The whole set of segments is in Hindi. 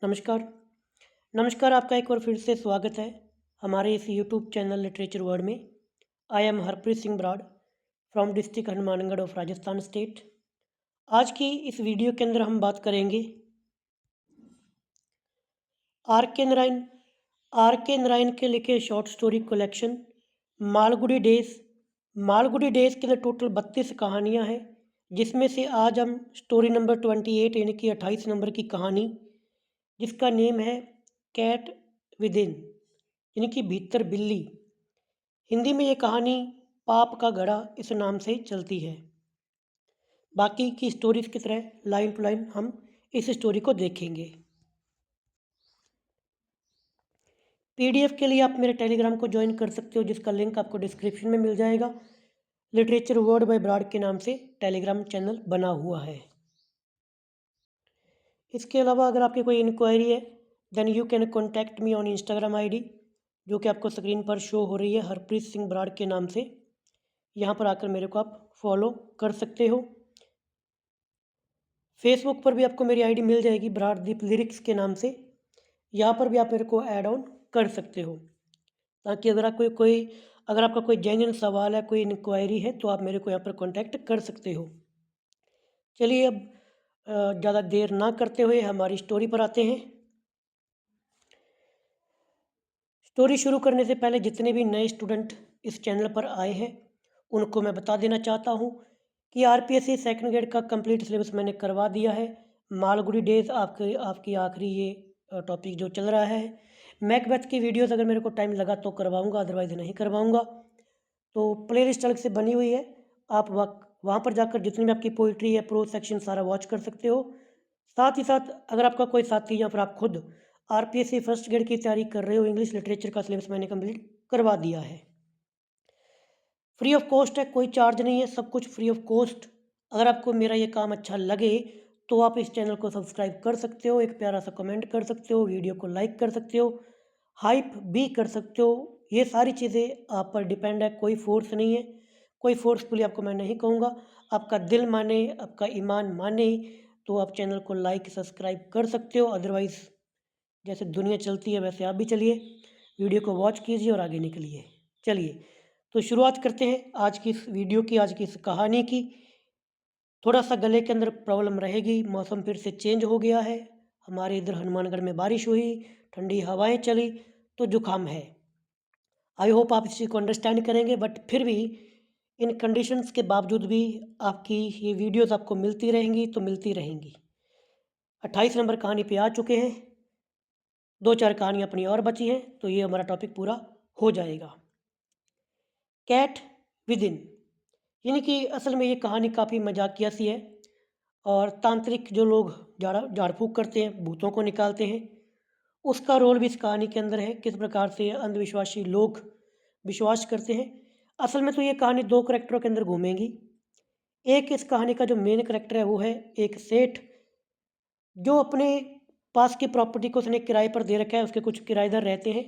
नमस्कार। नमस्कार, आपका एक बार फिर से स्वागत है हमारे इस यूट्यूब चैनल लिटरेचर वर्ल्ड में। I am Harpreet Singh Brar from district Hanumangarh of Rajasthan state. आज की इस वीडियो के अंदर हम बात करेंगे आर के नारायण के लिखे short story collection Malgudi days. Malgudi days के अंदर टोटल 32 कहानियाँ हैं, जिसमें से आज हम स्टोरी नंबर 28 यानी कि 28 नंबर की कहानी, जिसका नेम है कैट विदिन यानी कि भीतर बिल्ली। हिंदी में ये कहानी पाप का घड़ा इस नाम से चलती है। बाकी की स्टोरीज की तरह लाइन टू लाइन हम इस स्टोरी को देखेंगे। पीडीएफ के लिए आप मेरे टेलीग्राम को ज्वाइन कर सकते हो, जिसका लिंक आपको डिस्क्रिप्शन में मिल जाएगा। लिटरेचर वर्ल्ड बाय ब्राड के नाम से टेलीग्राम चैनल बना हुआ है। इसके अलावा अगर आपकी कोई इंक्वायरी है then you can contact me on Instagram ID, जो कि आपको स्क्रीन पर शो हो रही है हरप्रीत सिंह ब्राड के नाम से। यहाँ पर आकर मेरे को आप फॉलो कर सकते हो। फेसबुक पर भी आपको मेरी आईडी मिल जाएगी ब्राडदीप लिरिक्स के नाम से। यहाँ पर भी आप मेरे को ऐड ऑन कर सकते हो, ताकि अगर आपका कोई जेन्युइन सवाल है, कोई इंक्वायरी है, तो आप मेरे को यहाँ पर कॉन्टैक्ट कर सकते हो। चलिए अब ज़्यादा देर ना करते हुए हमारी स्टोरी पर आते हैं। स्टोरी शुरू करने से पहले जितने भी नए स्टूडेंट इस चैनल पर आए हैं उनको मैं बता देना चाहता हूँ कि आरपीएससी सेकंड ग्रेड का कंप्लीट सिलेबस मैंने करवा दिया है। मालगुडी डेज आपकी आखिरी ये टॉपिक जो चल रहा है। मैकबेथ की वीडियोस अगर मेरे को टाइम लगा तो करवाऊँगा, अदरवाइज़ नहीं करवाऊँगा। तो प्ले लिस्ट अलग से बनी हुई है, आप वहाँ पर जाकर जितनी भी आपकी पोइट्री है, प्रोज सेक्शन सारा वॉच कर सकते हो। साथ ही साथ अगर आपका कोई साथी या फिर आप खुद आरपीएससी फर्स्ट ग्रेड की तैयारी कर रहे हो, इंग्लिश लिटरेचर का सिलेबस मैंने कंप्लीट करवा दिया है। फ्री ऑफ कॉस्ट है, कोई चार्ज नहीं है, सब कुछ फ्री ऑफ कॉस्ट। अगर आपको मेरा ये काम अच्छा लगे तो आप इस चैनल को सब्सक्राइब कर सकते हो, एक प्यारा सा कमेंट कर सकते हो, वीडियो को लाइक कर सकते हो, हाइप भी कर सकते हो। ये सारी चीज़ें आप पर डिपेंड है, कोई फोर्स नहीं है, कोई फोर्सफुली आपको मैं नहीं कहूँगा। आपका दिल माने, आपका ईमान माने तो आप चैनल को लाइक सब्सक्राइब कर सकते हो, अदरवाइज़ जैसे दुनिया चलती है वैसे आप भी चलिए, वीडियो को वॉच कीजिए और आगे निकलिए। चलिए तो शुरुआत करते हैं आज की इस वीडियो की, आज की इस कहानी की। थोड़ा सा गले के अंदर प्रॉब्लम रहेगी, मौसम फिर से चेंज हो गया है। हमारे इधर हनुमानगढ़ में बारिश हुई, ठंडी हवाएं चली, तो जुकाम है। आई होप आप इस चीज़ को अंडरस्टैंड करेंगे, बट फिर भी इन कंडीशंस के बावजूद भी आपकी ये वीडियोस आपको मिलती रहेंगी तो मिलती रहेंगी। 28 नंबर कहानी पे आ चुके हैं, 2-4 कहानियाँ अपनी और बची हैं, तो ये हमारा टॉपिक पूरा हो जाएगा। कैट विदिन यानी कि असल में ये कहानी काफ़ी मजाकिया सी है, और तांत्रिक जो लोग झाड़ फूँक करते हैं, भूतों को निकालते हैं, उसका रोल भी इस कहानी के अंदर है। किस प्रकार से अंधविश्वासी लोग विश्वास करते हैं। असल में तो ये कहानी 2 करैक्टरों के अंदर घूमेगी। एक इस कहानी का जो मेन करैक्टर है वो है एक सेठ, जो अपने पास की प्रॉपर्टी को उसने किराए पर दे रखा है, उसके कुछ किराएदार रहते हैं।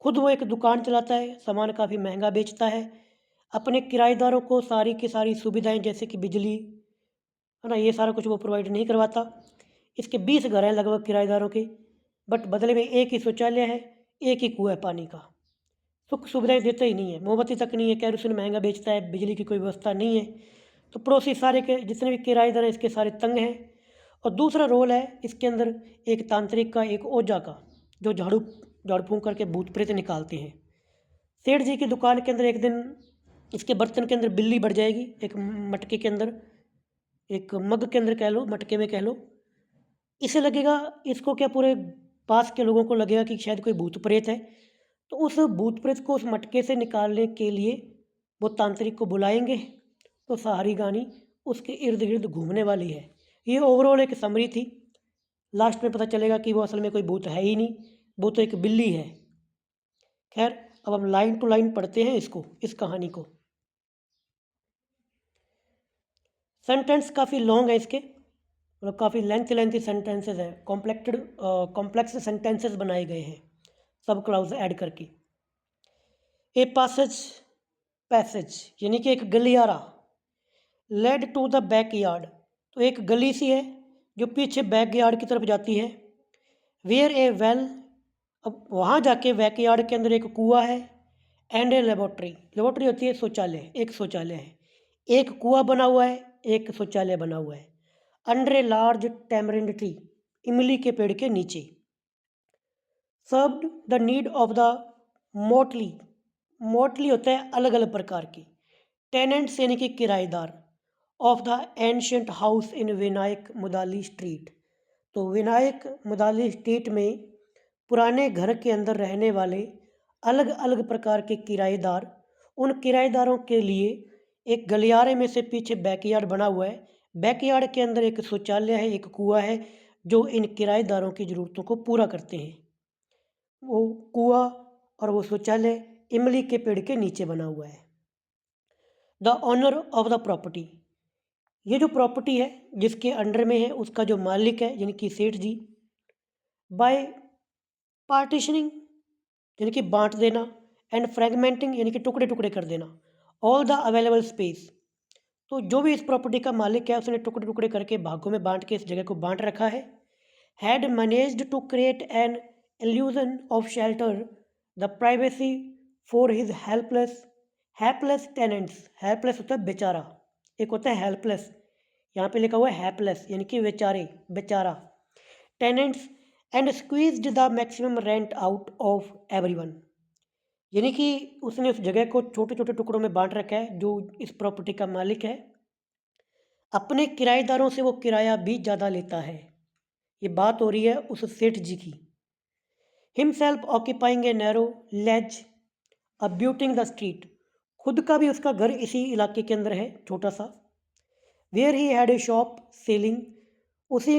खुद वो एक दुकान चलाता है, सामान काफ़ी महंगा बेचता है, अपने किराएदारों को सारी की सारी सुविधाएं जैसे कि बिजली, है ना, ये सारा कुछ वो प्रोवाइड नहीं करवाता। इसके 20 घर हैं लगभग किराएदारों के, बट बदले में एक ही शौचालय है, एक ही कुआं है पानी का। सुख सुविधाएं देता ही नहीं है, मोमबत्ती तक नहीं है, केरोसिन महंगा बेचता है, बिजली की कोई व्यवस्था नहीं है। तो पड़ोसी सारे के जितने भी किराएदार हैं इसके सारे तंग हैं। और दूसरा रोल है इसके अंदर एक तांत्रिक का, एक ओझा का, जो झाड़ू फूंक करके भूत प्रेत निकालते हैं। सेठ जी की दुकान के अंदर एक दिन इसके बर्तन के अंदर बिल्ली बढ़ जाएगी, एक मटके के अंदर, एक मग के अंदर कह लो, मटके में कह लो। इसे लगेगा, इसको क्या, पूरे पास के लोगों को लगेगा कि शायद कोई भूत प्रेत है। तो उस भूत प्रेत को उस मटके से निकालने के लिए वो तांत्रिक को बुलाएंगे। तो सारी गानी उसके इर्द गिर्द घूमने वाली है। ये ओवरऑल एक समरी थी। लास्ट में पता चलेगा कि वो असल में कोई भूत है ही नहीं, वो तो एक बिल्ली है। खैर, अब हम लाइन टू लाइन पढ़ते हैं इस कहानी को। सेंटेंस काफ़ी लॉन्ग है इसके, मतलब काफ़ी लेंथी सेंटेंसेस हैं, कॉम्प्लेक्स सेंटेंसेस बनाए गए हैं सब क्लाउज ऐड करके। ए पैसेज यानी कि एक गलियारा, led to the backyard, तो एक गली सी है जो पीछे बैक यार्ड की तरफ जाती है। वेयर ए वेल, अब वहाँ जाके बैकयार्ड के अंदर एक कुआं है, एंड ए लेबोरेटरी, लेबोरेटरी होती है शौचालय, एक शौचालय है, एक कुआं बना हुआ है, एक शौचालय बना हुआ है, under a large tamarind tree, इमली के पेड़ के नीचे, served the need of the motley, motley होता है अलग अलग प्रकार के, टेनेंट्स यानी कि किराएदार, of the ancient house in Vinayaka Mudali street, तो विनायक मुदाली स्ट्रीट में पुराने घर के अंदर रहने वाले अलग अलग प्रकार के किराएदार, उन किराएदारों के लिए एक गलियारे में से पीछे बैकयार्ड बना हुआ है, बैकयार्ड के अंदर एक शौचालय है, एक कुआं है, जो इन किराएदारों की ज़रूरतों को पूरा करते हैं। वो कुआं और वो शौचालय इमली के पेड़ के नीचे बना हुआ है। The owner of the property, ये जो प्रॉपर्टी है जिसके अंडर में है उसका जो मालिक है यानी कि सेठ जी, बाय पार्टीशनिंग यानी कि बांट देना, एंड फ्रेगमेंटिंग यानी कि टुकड़े टुकड़े कर देना, ऑल द अवेलेबल स्पेस, तो जो भी इस प्रॉपर्टी का मालिक है उसने टुकड़े टुकड़े करके भागों में बांट के इस जगह को बांट रखा है। Had managed to create an illusion of shelter the privacy for his helpless tenants, helpless होता है बेचारा, एक होता है हेल्पलेस, यहाँ पे लिखा हुआ है हेल्पलेस यानी कि बेचारे, बेचारा, tenants, and squeezed the maximum rent out of everyone, यानी कि उसने उस जगह को छोटे छोटे टुकड़ों में बांट रखा है, जो इस प्रॉपर्टी का मालिक है अपने किराएदारों से वो किराया भी ज़्यादा लेता है। ये बात हो रही है उस सेठ जी की। Himself occupying a narrow ledge abutting the street, खुद का भी उसका घर इसी इलाके के अंदर है छोटा सा, where he had a shop selling, उसी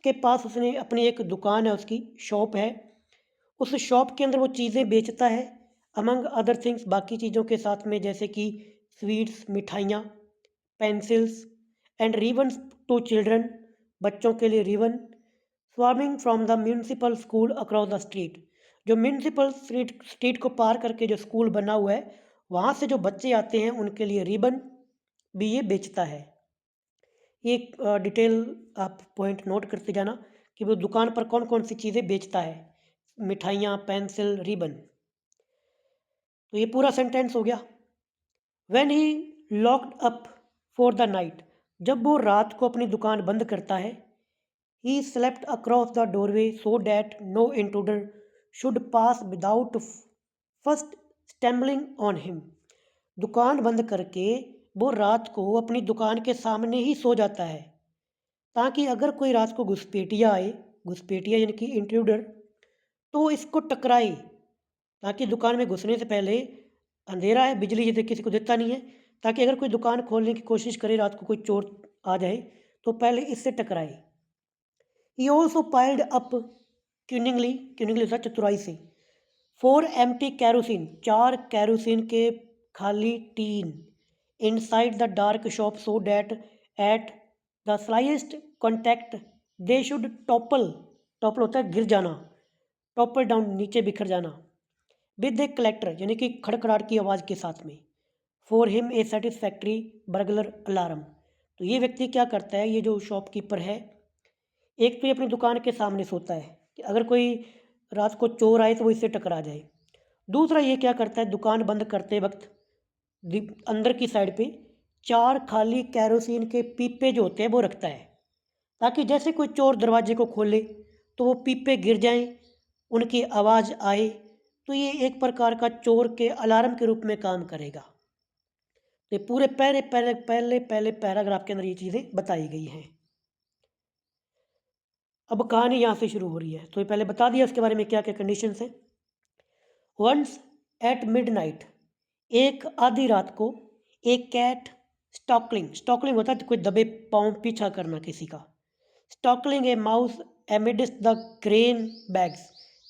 के पास उसने अपनी एक दुकान है, उसकी शॉप है, उस शॉप के अंदर वो चीज़ें बेचता है, अमंग अदर थिंग्स, बाकी चीज़ों के साथ में जैसे कि स्वीट्स, मिठाइयाँ, pencils, and ribbons to children, बच्चों के लिए ribbon, swarming from the municipal school across the street, जो म्यूनसिपल स्ट्रीट को पार करके जो स्कूल बना हुआ है वहाँ से जो बच्चे आते हैं उनके लिए रिबन भी ये बेचता है। ये डिटेल आप पॉइंट नोट करते जाना कि वो दुकान पर कौन कौन सी चीज़ें बेचता है, मिठाइयाँ, पेंसिल, रिबन। तो ये पूरा सेंटेंस हो गया। When he locked up for the night, जब वो रात को अपनी दुकान बंद करता है, he slept across the doorway so that no intruder should pass without first stumbling on him, दुकान बंद करके वो रात को अपनी दुकान के सामने ही सो जाता है, ताकि अगर कोई रात को घुसपैठिया आए, घुसपैठिया यानी कि इंट्रूडर, तो इसको टकराए, ताकि दुकान में घुसने से पहले, अंधेरा है, बिजली ये किसी को देता नहीं है, ताकि अगर कोई दुकान खोलने की कोशिश करे रात को, कोई चोर आ जाए तो पहले इससे टकराए। ही ऑल्सो पाइल्ड अप क्यूनिंगली, क्यूनिंगली होता है चतुराई से, 4 empty कैरोसिन, 4 कैरोसिन के खाली tin, inside the dark shop so that at the slightest contact they should topple, topple होता है गिर जाना, टॉपल डाउन नीचे बिखर जाना, विद ए कलेक्टर यानी कि खड़खड़ाहट की आवाज़ के साथ में, for him a satisfactory burglar alarm, तो ये व्यक्ति क्या करता है, ये जो शॉपकीपर है, एक तो ये अपनी दुकान के सामने सोता है कि अगर कोई रात को चोर आए तो वो इससे टकरा जाए, दूसरा ये क्या करता है, दुकान बंद करते वक्त अंदर की साइड पे 4 खाली कैरोसिन के पीपे जो होते हैं वो रखता है, ताकि जैसे कोई चोर दरवाजे को खोले तो वो पीपे गिर जाएं, उनकी आवाज़ आए, तो ये एक प्रकार का चोर के अलार्म के रूप में काम करेगा। तो ये पूरे पहले पहले पहले पहले पैराग्राफ के अंदर ये चीज़ें बताई गई हैं। अब कहानी यहाँ से शुरू हो रही है, तो ये पहले बता दिया उसके बारे में क्या क्या कंडीशंस हैं। वंस एट मिडनाइट, एक आधी रात को, एक कैट स्टॉकलिंग, स्टॉकलिंग होता है कोई दबे पाँव पीछा करना किसी का, stalking a mouse amidst the grain bags,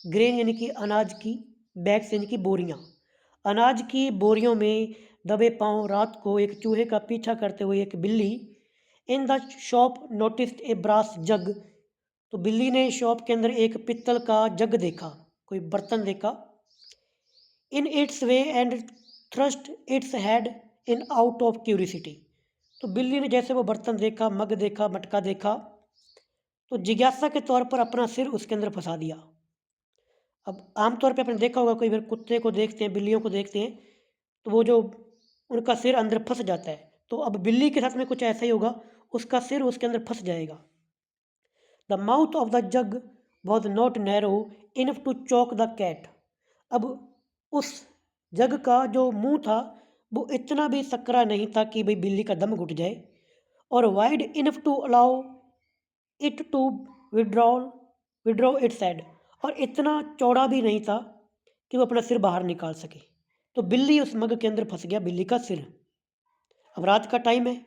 grain यानी कि अनाज की, बैग्स यानी कि बोरियाँ, अनाज की बोरियों में दबे पाँव रात को एक चूहे का पीछा करते हुए एक बिल्ली, in the shop noticed a brass jug, तो बिल्ली ने शॉप के अंदर एक पित्तल का जग देखा, कोई बर्तन देखा, in its way and thrust its head in out of curiosity, तो बिल्ली ने जैसे वो बर्तन देखा, मग देखा, मटका देखा, तो जिज्ञासा के तौर पर अपना सिर उसके अंदर फंसा दिया। अब आमतौर पे आपने देखा होगा, कई बार कुत्ते को देखते हैं, बिल्लियों को देखते हैं, तो वो जो उनका सिर अंदर फंस जाता है, तो अब बिल्ली के साथ में कुछ ऐसा ही होगा, उसका सिर उसके अंदर फंस जाएगा। The mouth of the jug was not narrow enough to choke the cat. अब उस जग का जो मुंह था वो इतना भी सकरा नहीं था कि भाई बिल्ली का दम घुट जाए, और wide enough to allow it to withdraw withdraw its head, और इतना चौड़ा भी नहीं था कि वो अपना सिर बाहर निकाल सके। तो बिल्ली उस मग के अंदर फंस गया, बिल्ली का सिर। अब रात का टाइम है।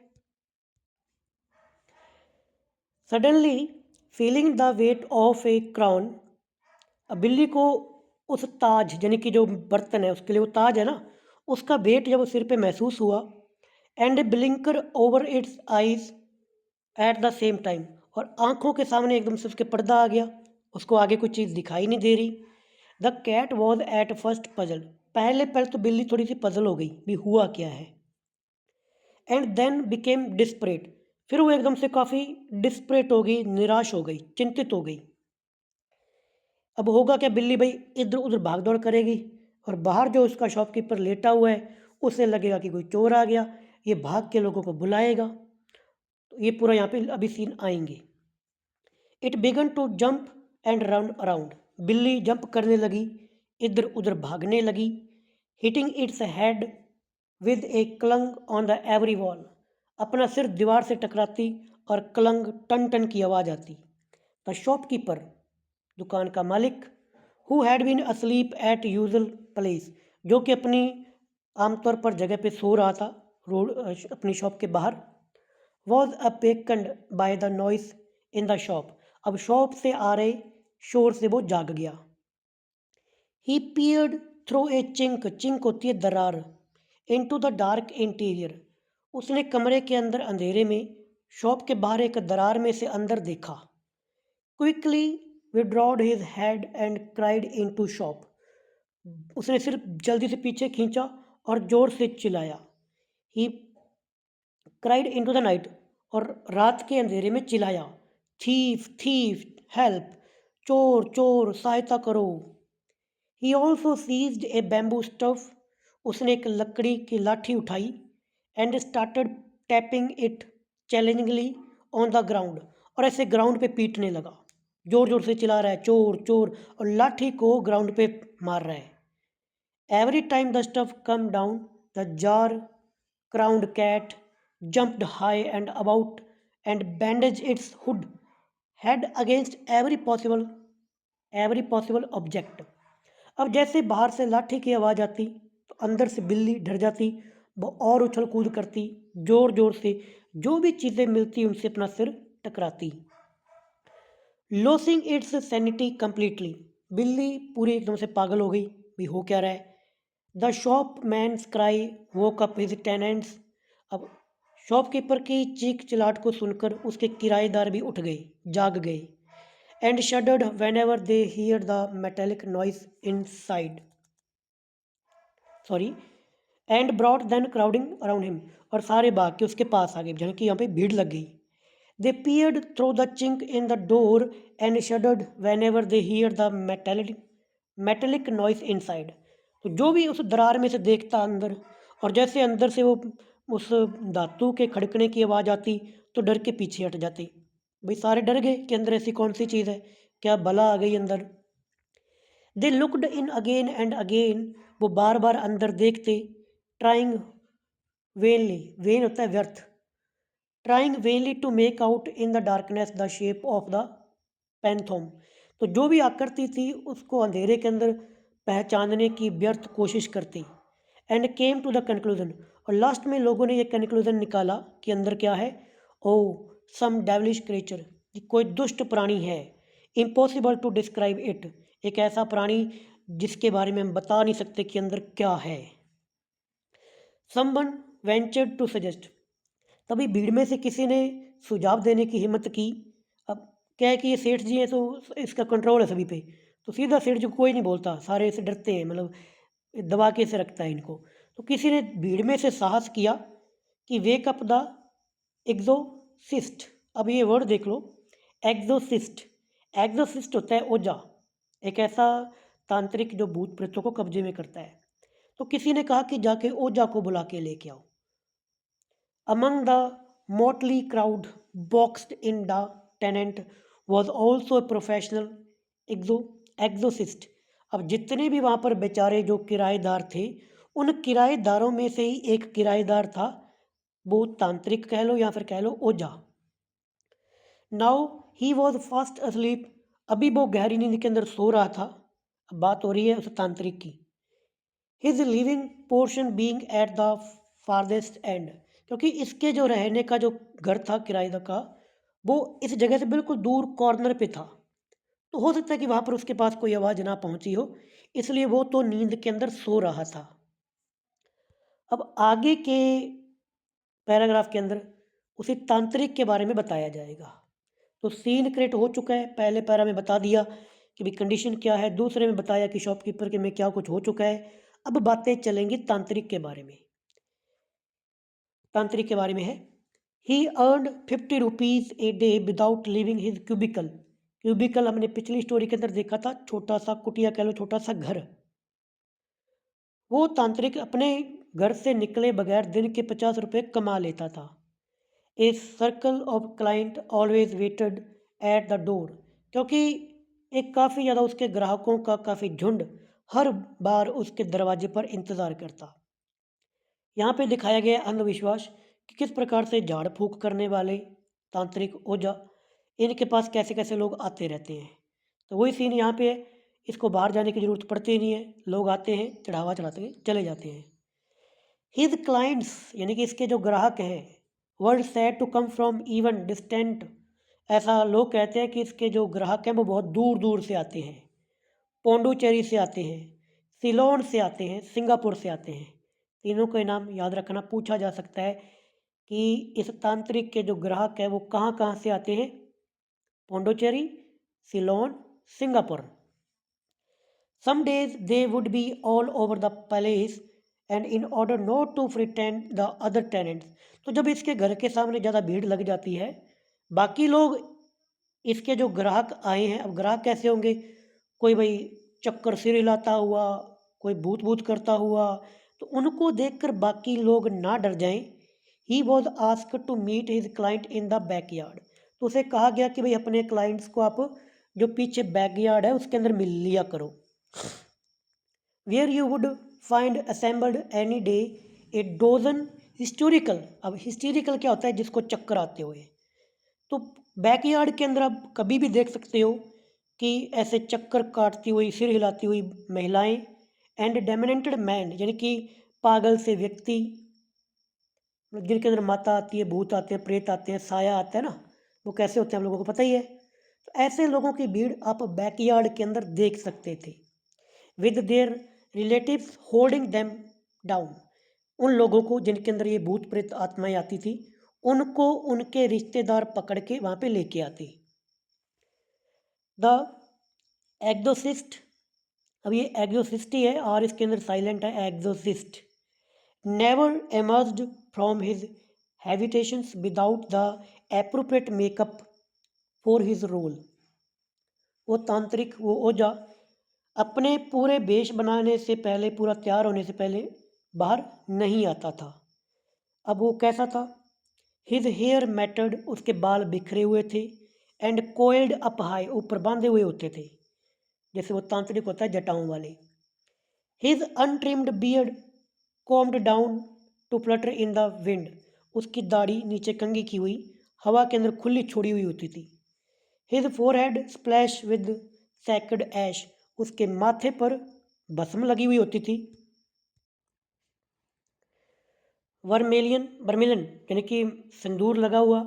Suddenly feeling the weight of A crown, अब बिल्ली को उस ताज, यानी कि जो बर्तन है उसके लिए वो ताज है ना, उसका वेट जब सिर पे महसूस हुआ, and blinker over it's eyes at the same time, और आंखों के सामने एकदम से उसके पर्दा आ गया, उसको आगे कोई चीज़ दिखाई नहीं दे रही। The cat was at first puzzle, पहले पहले तो बिल्ली थोड़ी सी पजल हो गई भी हुआ क्या है। एंड देन बिकेम डिस्परेट, फिर वो एकदम से काफ़ी डिस्परेट हो गई, निराश हो गई, चिंतित हो गई। अब होगा क्या, बिल्ली भाई इधर उधर भाग दौड़ करेगी, और बाहर जो उसका शॉपकीपर लेटा हुआ है उसे लगेगा कि कोई चोर आ गया, ये भाग के लोगों को बुलाएगा। तो ये पूरा यहाँ पे अभी सीन आएंगे। It began to jump and run around, बिल्ली जंप करने लगी, इधर उधर भागने लगी। Hitting its head with a clang on the every wall, अपना सिर दीवार से टकराती और क्लंग, टन टन की आवाज़ आती। द शॉपकीपर, दुकान का मालिक, who had been asleep at usual place, जो कि अपनी आमतौर पर जगह पे सो रहा था, रोड अपनी शॉप के बाहर, was awakened by the noise in the shop, अब शॉप से आ रहे शोर से वो जाग गया। He peered through a chink, chink होती है दरार, इनटू द डार्क इंटीरियर, उसने कमरे के अंदर अंधेरे में शॉप के बाहर एक दरार में से अंदर देखा। Quickly withdrawn his head and cried into shop, उसने सिर्फ जल्दी से पीछे खींचा और जोर से चिल्लाया। He cried into the night, और रात के अंधेरे में चिल्लाया, थीफ थीफ हेल्प, चोर चोर सहायता करो। He also seized a bamboo staff, उसने एक लकड़ी की लाठी उठाई, and started tapping it challengingly on the ground, और ऐसे ग्राउंड पे पीटने लगा, जोर जोर से चिल्ला रहा है चोर चोर, और लाठी को ग्राउंड पे मार रहा है। Every time the stuff come down the jar crowned cat jumped high and about and bandaged its hood head against every possible object। अब जैसे बाहर से लाठी की आवाज़ आती तो अंदर से बिल्ली डर जाती, वो और उछल कूद करती, जोर जोर से जो भी चीज़ें मिलती उनसे अपना सिर टकराती। लॉसिंग इट्स सैनिटी कंप्लीटली, बिल्ली पूरी एकदम से पागल हो गई, भी हो क्या रहा है। The shopman's cry woke up his tenants, अब शॉपकीपर की चीख चिल्लाहट को सुनकर उसके किराएदार भी उठ गए, जाग गए। And shuddered whenever they hear the metallic noise inside, sorry, and brought then crowding around him, और सारे भाग के उसके पास आ गए, जहाँ कि यहाँ पे भीड़ लग गई। They peered through the chink in the door and shuddered whenever they hear the metallic noise inside, तो जो भी उस दरार में से देखता अंदर, और जैसे अंदर से वो उस धातु के खड़कने की आवाज़ आती तो डर के पीछे हट जाते। भाई सारे डर गए कि अंदर ऐसी कौन सी चीज़ है, क्या बला आ गई अंदर। They looked in again and again, वो बार बार अंदर देखते। ट्राइंग वेनली, वेन होता है व्यर्थ, trying vainly to make out in the darkness the shape of the phantom, तो जो भी आकृति थी उसको अंधेरे के अंदर पहचानने की व्यर्थ कोशिश करती। And came to the conclusion, और लास्ट में लोगों ने ये कंक्लूजन निकाला कि अंदर क्या है। ओ सम डेविलिश क्रिएचर, कोई दुष्ट प्राणी है। इम्पॉसिबल टू डिस्क्राइब इट, एक ऐसा प्राणी जिसके बारे में हम बता नहीं सकते कि अंदर क्या है। समवन वेंचर्ड टू सजेस्ट, तभी भीड़ में से किसी ने सुझाव देने की हिम्मत की। अब क्या है कि ये सेठ जी हैं तो इसका कंट्रोल है सभी पे, तो सीधा सेठ जी को कोई नहीं बोलता, सारे इसे डरते हैं, मतलब दबा के से रखता है इनको। तो किसी ने भीड़ में से साहस किया कि वेक अप द एग्जोसिस्ट, अब ये वर्ड देख लो, एग्जोसिस्ट, एग्जोसिस्ट होता है ओझा, एक ऐसा तांत्रिक जो भूत प्रेतों को कब्जे में करता है। तो किसी ने कहा कि जाके ओझा को बुला के लेके आओ। Among the motley crowd boxed in the tenant was also a professional exorcist। अब जितने भी वहाँ पर बेचारे जो किराएदार थे, उन किराएदारों में से ही एक किराएदार था, वो तांत्रिक कह लो या फिर कह लो ओझा। Now he was fast asleep। अभी वो गहरी नींद के अंदर सो रहा था। अब बात हो रही है उस तांत्रिक की। His living portion being at the farthest and, क्योंकि इसके जो रहने का जो घर था किराए का, वो इस जगह से बिल्कुल दूर कॉर्नर पे था। तो हो सकता है कि वहाँ पर उसके पास कोई आवाज़ ना पहुँची हो, इसलिए वो तो नींद के अंदर सो रहा था। अब आगे के पैराग्राफ के अंदर उसी तांत्रिक के बारे में बताया जाएगा। तो सीन क्रिएट हो चुका है, पहले पैरा में बता दिया कि भी कंडीशन क्या है, दूसरे में बताया कि शॉपकीपर के में क्या कुछ हो चुका है। अब बातें चलेंगी तांत्रिक के बारे में। तांत्रिक के बारे में है, he earn 50 rupees a day without leaving his cubicle. Cubicle हमने पिछली स्टोरी के अंदर देखा था, छोटा सा कुटिया कह लो, छोटा सा घर। वो तांत्रिक अपने घर से निकले बगैर दिन के 50 रुपये कमा लेता था। A circle of client always waited at the door, क्योंकि एक काफ़ी ज़्यादा उसके ग्राहकों का काफ़ी झुंड हर बार उसके दरवाजे पर इंतज़ार करता। यहाँ पे दिखाया गया अंधविश्वास कि किस प्रकार से झाड़ फूक करने वाले तांत्रिक ओझा, इनके पास कैसे कैसे लोग आते रहते हैं। तो वही सीन यहाँ पे है, इसको बाहर जाने की ज़रूरत पड़ती नहीं है, लोग आते हैं, चढ़ावा चढ़ाते हैं, चले जाते हैं। हिज क्लाइंट्स यानी कि इसके जो ग्राहक हैं, word said to come from even distant, ऐसा लोग कहते हैं कि इसके जो ग्राहक हैं वो बहुत दूर दूर से आते हैं। पोंडुचेरी से आते हैं, सिलोन से आते हैं, सिंगापुर से आते हैं। तीनों के नाम याद रखना, पूछा जा सकता है कि इस तांत्रिक के जो ग्राहक है वो कहाँ कहाँ से आते हैं। Pondicherry, Ceylon, Singapore. Some days they would be all over the palace and in order not to frighten the other tenants. तो जब इसके घर के सामने ज़्यादा भीड़ लग जाती है, बाकी लोग इसके जो ग्राहक आए हैं, अब ग्राहक कैसे होंगे, कोई भाई चक्कर सिर हिलाता हुआ, कोई भूत भूत करता हुआ, तो उनको देखकर बाकी लोग ना डर जाएं। He was ask to meet his client in the backyard. तो उसे कहा गया कि भाई अपने क्लाइंट्स को आप जो पीछे बैकयार्ड है उसके अंदर मिल लिया करो। Where you would find assembled any day a dozen historical. अब हिस्टोरिकल क्या होता है, जिसको चक्कर आते हुए। तो बैकयार्ड के अंदर आप कभी भी देख सकते हो कि ऐसे चक्कर काटती हुई, सिर हिलाती हुई महिलाएं, एंड डेमिनेंटेड मैन यानी कि पागल से व्यक्ति, जिनके अंदर माता आती है, भूत आते हैं, प्रेत आते हैं, साया आता है ना, वो कैसे होते हैं हम लोगों को पता ही है। तो ऐसे लोगों की भीड़ आप बैकयार्ड के अंदर देख सकते थे। With their relatives holding them down, उन लोगों को जिनके अंदर ये भूत प्रेत आत्माएं आती थी, उनको उनके रिश्तेदार पकड़ के वहाँ पे लेके आती। द एग्जोसिस्ट, अब ये एग्जोसिस्ट ही है और इसके अंदर साइलेंट है exorcist, never emerged from his habitations without the appropriate makeup for his role. वो तांत्रिक, वो ओझा अपने पूरे वेश बनाने से पहले, पूरा तैयार होने से पहले बाहर नहीं आता था। अब वो कैसा था, हिज हेयर मैटर्ड, उसके बाल बिखरे हुए थे, एंड कोइल्ड अप हाई, ऊपर बांधे हुए होते थे, जैसे वो तांत्रिक होता है जटाओं वाले। His untrimmed beard combed down to flutter in the wind, उसकी दाढ़ी नीचे कंघी की हुई हवा के अंदर खुली छोड़ी हुई होती थी। His forehead splash with sacred ash, उसके माथे पर भस्म लगी हुई होती थी। वर्मेलियन, वर्मिलन यानी कि सिंदूर लगा हुआ।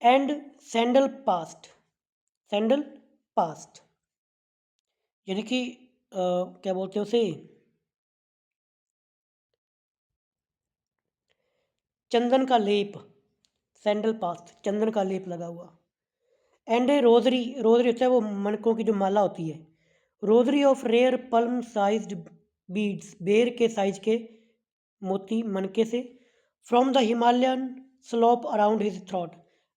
And sandal past, sandal past यानी कि क्या बोलते हैं उसे, चंदन का लेप, सैंडल पास्ट चंदन का लेप लगा हुआ। एंड ए रोजरी, रोजरी होता है वो मनकों की जो माला होती है, rosary of rare plum sized beads, बेर के साइज के मोती मनके से, from the Himalayan slope around his throat,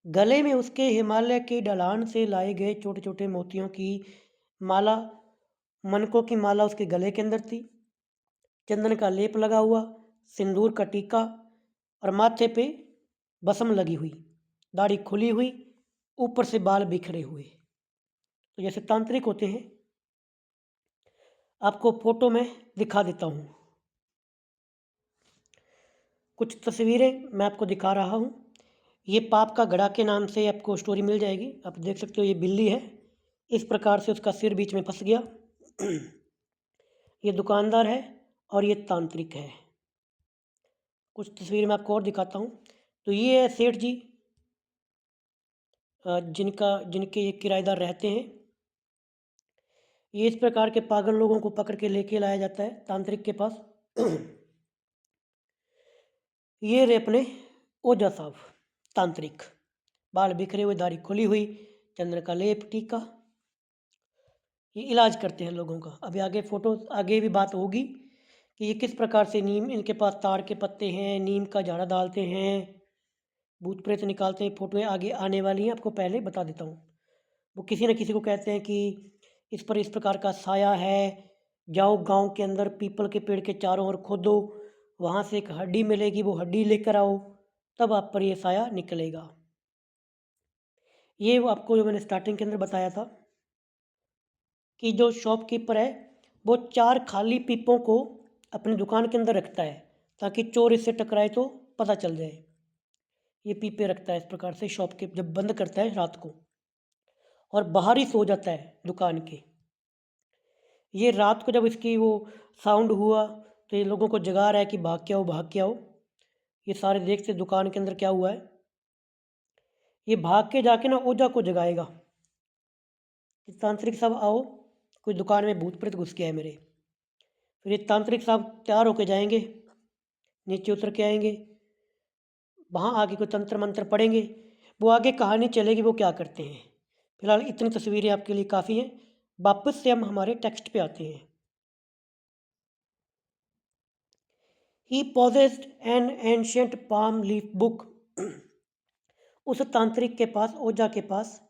गले में उसके हिमालय की ढलान से लाए गए छोटे छोटे मोतियों की माला, मनकों की माला उसके गले के अंदर थी। चंदन का लेप लगा हुआ, सिंदूर का टीका और माथे पे बसम लगी हुई, दाढ़ी खुली हुई, ऊपर से बाल बिखरे हुए। तो जैसे तांत्रिक होते हैं, आपको फोटो में दिखा देता हूँ। कुछ तस्वीरें मैं आपको दिखा रहा हूँ। ये पाप का घड़ा के नाम से आपको स्टोरी मिल जाएगी। आप देख सकते हो ये बिल्ली है, इस प्रकार से उसका सिर बीच में फंस गया। ये दुकानदार है और ये तांत्रिक है। कुछ तस्वीर मैं आपको और दिखाता हूँ। तो ये है सेठ जी, जिनके ये किराएदार रहते हैं। ये इस प्रकार के पागल लोगों को पकड़ के लेके लाया जाता है तांत्रिक के पास। ये रहे अपने ओझा साहब तांत्रिक, बाल बिखरे हुए, दाढ़ी खुली हुई, चंद्र का लेप टीका। ये इलाज करते हैं लोगों का। अभी आगे फोटो, आगे भी बात होगी कि ये किस प्रकार से नीम, इनके पास ताड़ के पत्ते हैं, नीम का झाड़ा डालते हैं, भूत प्रेत निकालते हैं। फोटोएं आगे आने वाली हैं, आपको पहले बता देता हूँ। वो किसी न किसी को कहते हैं कि इस पर इस प्रकार का साया है, जाओ गांव के अंदर पीपल के पेड़ के चारों ओर खोदो, वहाँ से एक हड्डी मिलेगी, वो हड्डी लेकर आओ, तब आप पर ये साया निकलेगा। ये वो आपको जो मैंने स्टार्टिंग के अंदर बताया था कि जो शॉपकीपर है वो 4 खाली पीपों को अपनी दुकान के अंदर रखता है ताकि चोर इससे टकराए तो पता चल जाए। ये पीपे रखता है इस प्रकार से शॉप के, जब बंद करता है रात को, और बाहर ही सो जाता है दुकान के। ये रात को जब इसकी वो साउंड हुआ तो ये लोगों को जगा रहा है कि भाग के आओ, भाग के आओ। ये सारे देखते दुकान के अंदर क्या हुआ है। ये भाग के जाके ना ओझा को जगाएगा कि तांत्रिक साहब आओ, कोई दुकान में भूत प्रेत घुस गया है मेरे। फिर ये तांत्रिक साहब तैयार होके जाएंगे, नीचे उतर के आएंगे, वहाँ आगे कोई तंत्र मंत्र पढ़ेंगे, वो आगे कहानी चलेगी वो क्या करते हैं। फिलहाल इतनी तस्वीरें आपके लिए काफ़ी हैं। वापस से हम हमारे टेक्स्ट पे आते हैं। ही possessed an ancient palm leaf book. उस तांत्रिक के पास, ओझा के पास,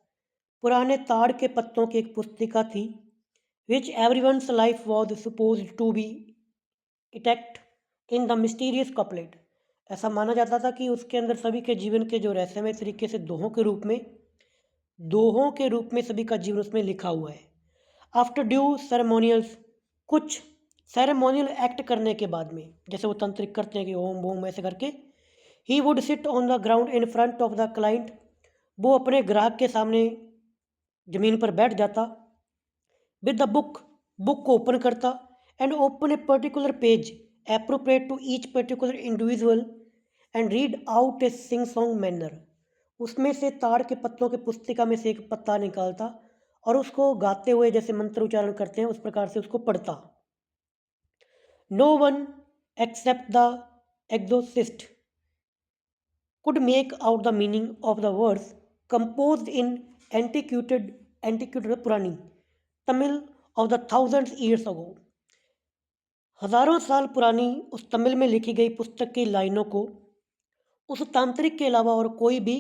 पुराने ताड़ के पत्तों की एक पुस्तिका थी, which everyone's life was supposed to be intact in the mysterious couplet. ऐसा माना जाता था कि उसके अंदर सभी के जीवन के जो रहस्यमय तरीके से दोहों के रूप में सभी का जीवन उसमें लिखा हुआ है। आफ्टर ड्यू सेरेमोनियल्स, कुछ सेरेमोनियल एक्ट करने के बाद में, जैसे वो तंत्रिक करते हैं कि ओम बोम ऐसे करके, he would sit on the ground in front of the client, वो अपने ग्राहक के सामने जमीन पर बैठ जाता, विद द बुक, बुक को ओपन करता, and open a particular page appropriate to each particular individual and read out a singsong manner. उसमें से ताड़ के पत्तों के पुस्तिका में से एक पत्ता निकालता और उसको गाते हुए, जैसे मंत्र उच्चारण करते हैं उस प्रकार से उसको पढ़ता। No one except the exorcist could make out the meaning of the words composed in antiquated Purani Tamil of the thousands years ago. हजारों साल पुरानी उस तमिल में लिखी गई पुस्तक की लाइनों को उस तांत्रिक के अलावा और कोई भी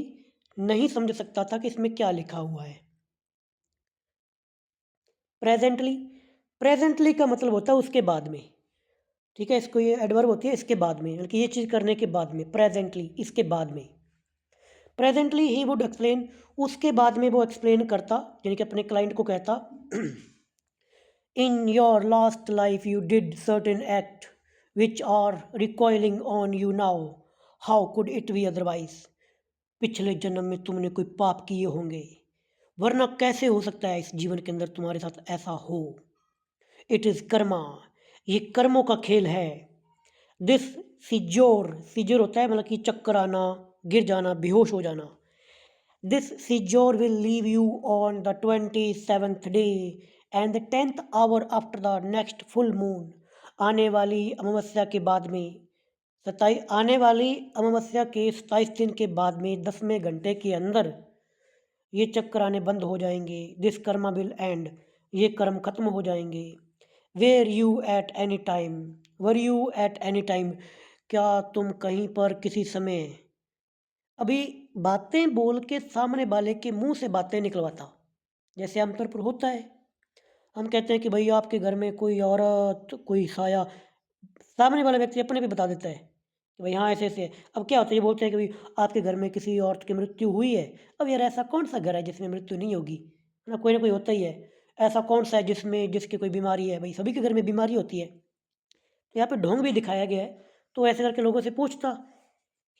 नहीं समझ सकता था कि इसमें क्या लिखा हुआ है। प्रेजेंटली, प्रेजेंटली का मतलब होता है उसके बाद में, ठीक है, इसको ये एडवर्ब होती है इसके बाद में, यानी कि ये चीज़ करने के बाद में, प्रेजेंटली, इसके बाद में। प्रेजेंटली ही वुड एक्सप्लेन, उसके बाद में वो एक्सप्लेन करता, यानी कि अपने क्लाइंट को कहता, in your last life you did certain act which are recoiling on you now, how could it be otherwise. पिछले जन्म में तुमने कोई पाप किए होंगे, वरना कैसे हो सकता है इस जीवन के अंदर तुम्हारे साथ ऐसा हो। इट इज़ कर्मा, ये कर्मों का खेल है। दिस सिजोर, सिजोर होता है मतलब कि चक्कर आना, गिर जाना, बेहोश हो जाना। This seizure will leave you on the 27th day and the 10th hour after the next full moon. आने वाली अमावस्या के बाद में, आने वाली अमावस्या के 27 दिन के बाद में 10वें घंटे के अंदर ये चक्कर आने बंद हो जाएंगे। दिस कर्मा विल एंड, ये कर्म खत्म हो जाएंगे। Were you at any time, were you at any time, क्या तुम कहीं पर किसी समय। अभी बातें बोल के सामने वाले के मुंह से बातें निकलवाता। जैसे आमतौर पर होता है, हम कहते हैं कि भई आपके घर में कोई औरत, कोई साया, सामने वाला व्यक्ति अपने भी बता देता है कि भई हाँ, ऐसे-ऐसे है। अब क्या होता है, ये बोलते हैं कि भई आपके घर में किसी औरत की मृत्यु हुई है। अब यार ऐसा कौन-सा घर है जिसमें मृत्यु नहीं होगी? है ना? कोई ना कोई होता ही है। ऐसा कौन-सा है जिसकी कोई बीमारी है? भई सभी के घर में बीमारी होती है। तो यहाँ पे ढोंग भी दिखाया गया है। तो ऐसे करके लोगों से पूछता।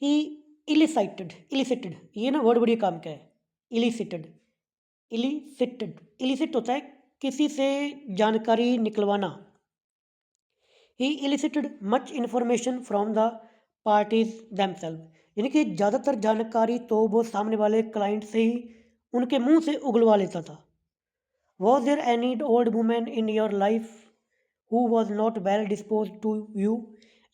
ही इलिसाइटेड, इलिसिटेड, ये ना वर्ड बड़ी काम का है। इलिसिटेड, इलिसिटेड, इलिसिट होता है किसी से जानकारी निकलवाना। He elicited much information from the parties themselves, यानी कि ज़्यादातर जानकारी तो वो सामने वाले क्लाइंट से ही उनके मुंह से उगलवा लेता था। Was there any old women in your life who was not well dispose to you,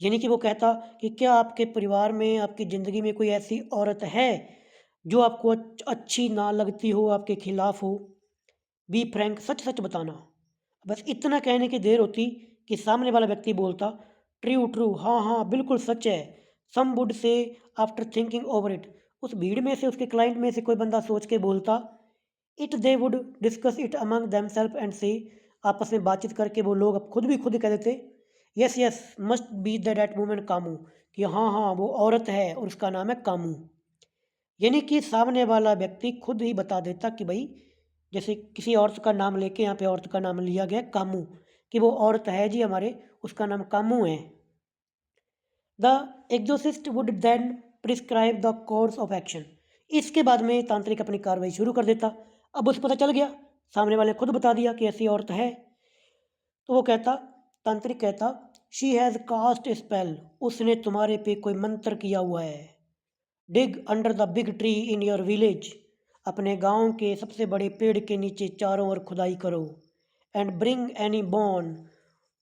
यानी कि वो कहता कि क्या आपके परिवार में, आपकी ज़िंदगी में कोई ऐसी औरत है जो आपको अच्छी ना लगती हो, आपके खिलाफ हो। बी फ्रैंक, सच सच बताना। बस इतना कहने की देर होती कि सामने वाला व्यक्ति बोलता ट्रू ट्रू, हाँ हाँ बिल्कुल सच है। Some would say after thinking over it, उस भीड़ में से, उसके क्लाइंट में से कोई बंदा सोच के बोलता। It they would discuss it among them self and से, आपस में बातचीत करके वो लोग अब खुद कह देते yes yes must be that women Camus, कि हाँ हाँ वो औरत है और उसका नाम है कामू। यानी कि सामने वाला व्यक्ति खुद ही बता देता कि भाई, जैसे किसी औरत का नाम लेके यहाँ पे औरत का नाम लिया गया कामू, कि वो औरत है जी हमारे, उसका नाम कामू है। The exorcist would then prescribe the course of action, इसके बाद में तांत्रिक अपनी कार्रवाई शुरू कर देता। अब उसे पता चल गया, सामने वाले खुद बता दिया कि ऐसी औरत है। तो वो कहता, तांत्रिक कहता she has cast a spell, उसने तुम्हारे पे कोई मंत्र किया हुआ है। Dig under the big tree in your village, अपने गांव के सबसे बड़े पेड़ के नीचे चारों ओर खुदाई करो। And bring any bone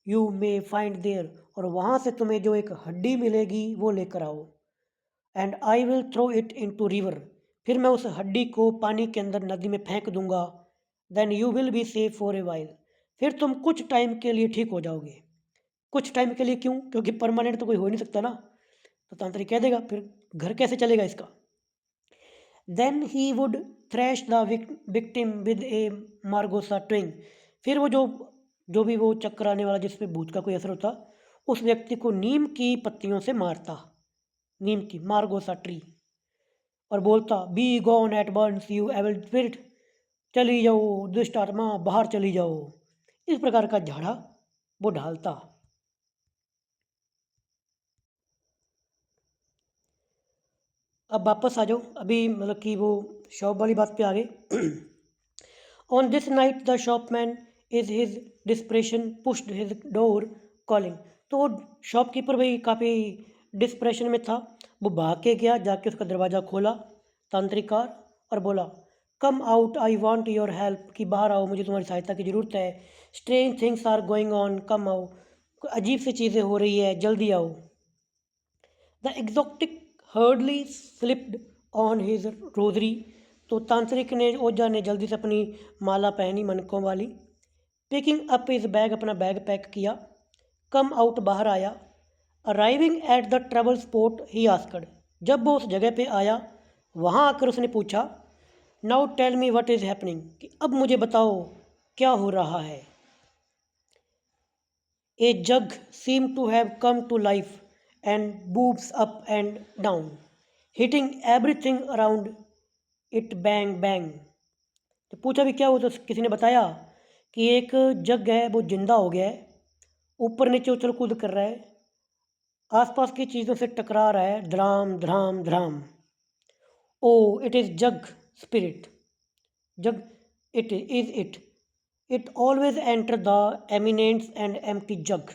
you may find there, और वहाँ से तुम्हें जो एक हड्डी मिलेगी वो लेकर आओ। And I will throw it into river, फिर मैं उस हड्डी को पानी के अंदर नदी में फेंक दूंगा। Then you will be safe for a while, फिर तुम कुछ टाइम के लिए ठीक हो जाओगे। कुछ टाइम के लिए क्यों? क्योंकि परमानेंट तो कोई हो नहीं सकता ना। तो तांत्रिक कह देगा फिर घर कैसे चलेगा इसका। Then he would thrash the victim with a margosa twig, फिर वो जो भी वो चक्कर आने वाला जिस पे भूत का कोई असर होता, उस व्यक्ति को नीम की पत्तियों से मारता, नीम की मार्गोसा ट्री, और बोलता be gone at once you evil spirit, चली जाओ दुष्ट आत्मा, बाहर चली जाओ। इस प्रकार का झाड़ा वो ढालता। अब वापस आ जाओ, अभी मतलब कि वो शॉप वाली बात पे आ गए। On this night the shopman is his desperation pushed his door calling, तो वो शॉपकीपर भाई काफ़ी डिस्प्रेशन में था। वो भाग के गया, जाके उसका दरवाज़ा खोला तांत्रिकार, और बोला come out I want your help, कि बाहर आओ, मुझे तुम्हारी सहायता की ज़रूरत है। Strange things are going on, come आओ, अजीब सी चीज़ें हो रही है, जल्दी आओ। द एग्जॉटिक hurriedly slipped on his rosary, तो तांत्रिक ने, ओझा ने जल्दी से अपनी माला पहनी मनकों वाली। पिकिंग अप हिज बैग, अपना बैग पैक किया। कम आउट, बाहर आया। Arriving at the trouble spot he asked, जब वो उस जगह पे आया, वहाँ आकर उसने पूछा now tell me what is happening, कि अब मुझे बताओ क्या हो रहा है। A jug seemed to have come to life and moves up and down, hitting everything around it bang bang. तो पूछा भी क्या हुआ, तो किसी ने बताया कि एक जग है वो जिंदा हो गया है, ऊपर नीचे उछल कूद कर रहा है, आसपास की चीज़ों से टकरा रहा है, ध्राम ध्राम ध्राम। Oh it is jug spirit, jug it is it always enter the eminence and empty jug.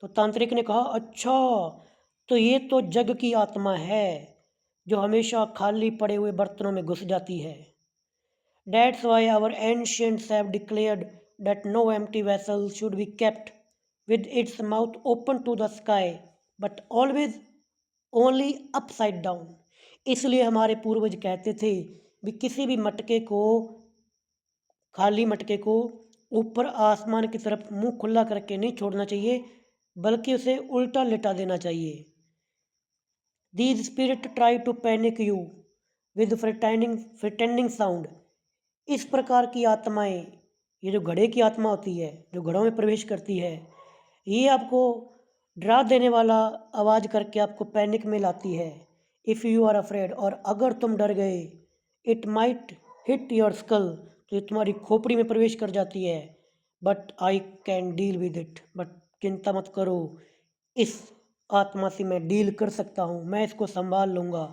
तो तांत्रिक ने कहा अच्छा, तो ये तो जग की आत्मा है जो हमेशा खाली पड़े हुए बर्तनों में घुस जाती है। That's why our ancients have declared that no empty vessel should be kept with its mouth open to the sky, but always only upside down. इसलिए हमारे पूर्वज कहते थे भी किसी भी मटके को, खाली मटके को ऊपर आसमान की तरफ मुंह खुला करके नहीं छोड़ना चाहिए, बल्कि उसे उल्टा लेटा देना चाहिए। These spirit try to panic you with frightening sound. इस प्रकार की आत्माएं, ये जो घड़े की आत्मा होती है जो घड़ों में प्रवेश करती है, ये आपको डरा देने वाला आवाज़ करके आपको पैनिक में लाती है। इफ़ यू आर अफ्रेड, और अगर तुम डर गए, it might hit your skull, तो ये तुम्हारी खोपड़ी में प्रवेश कर जाती है। But I can deal with it, but चिंता मत करो, इस आत्मा से मैं डील कर सकता हूँ, मैं इसको संभाल लूँगा।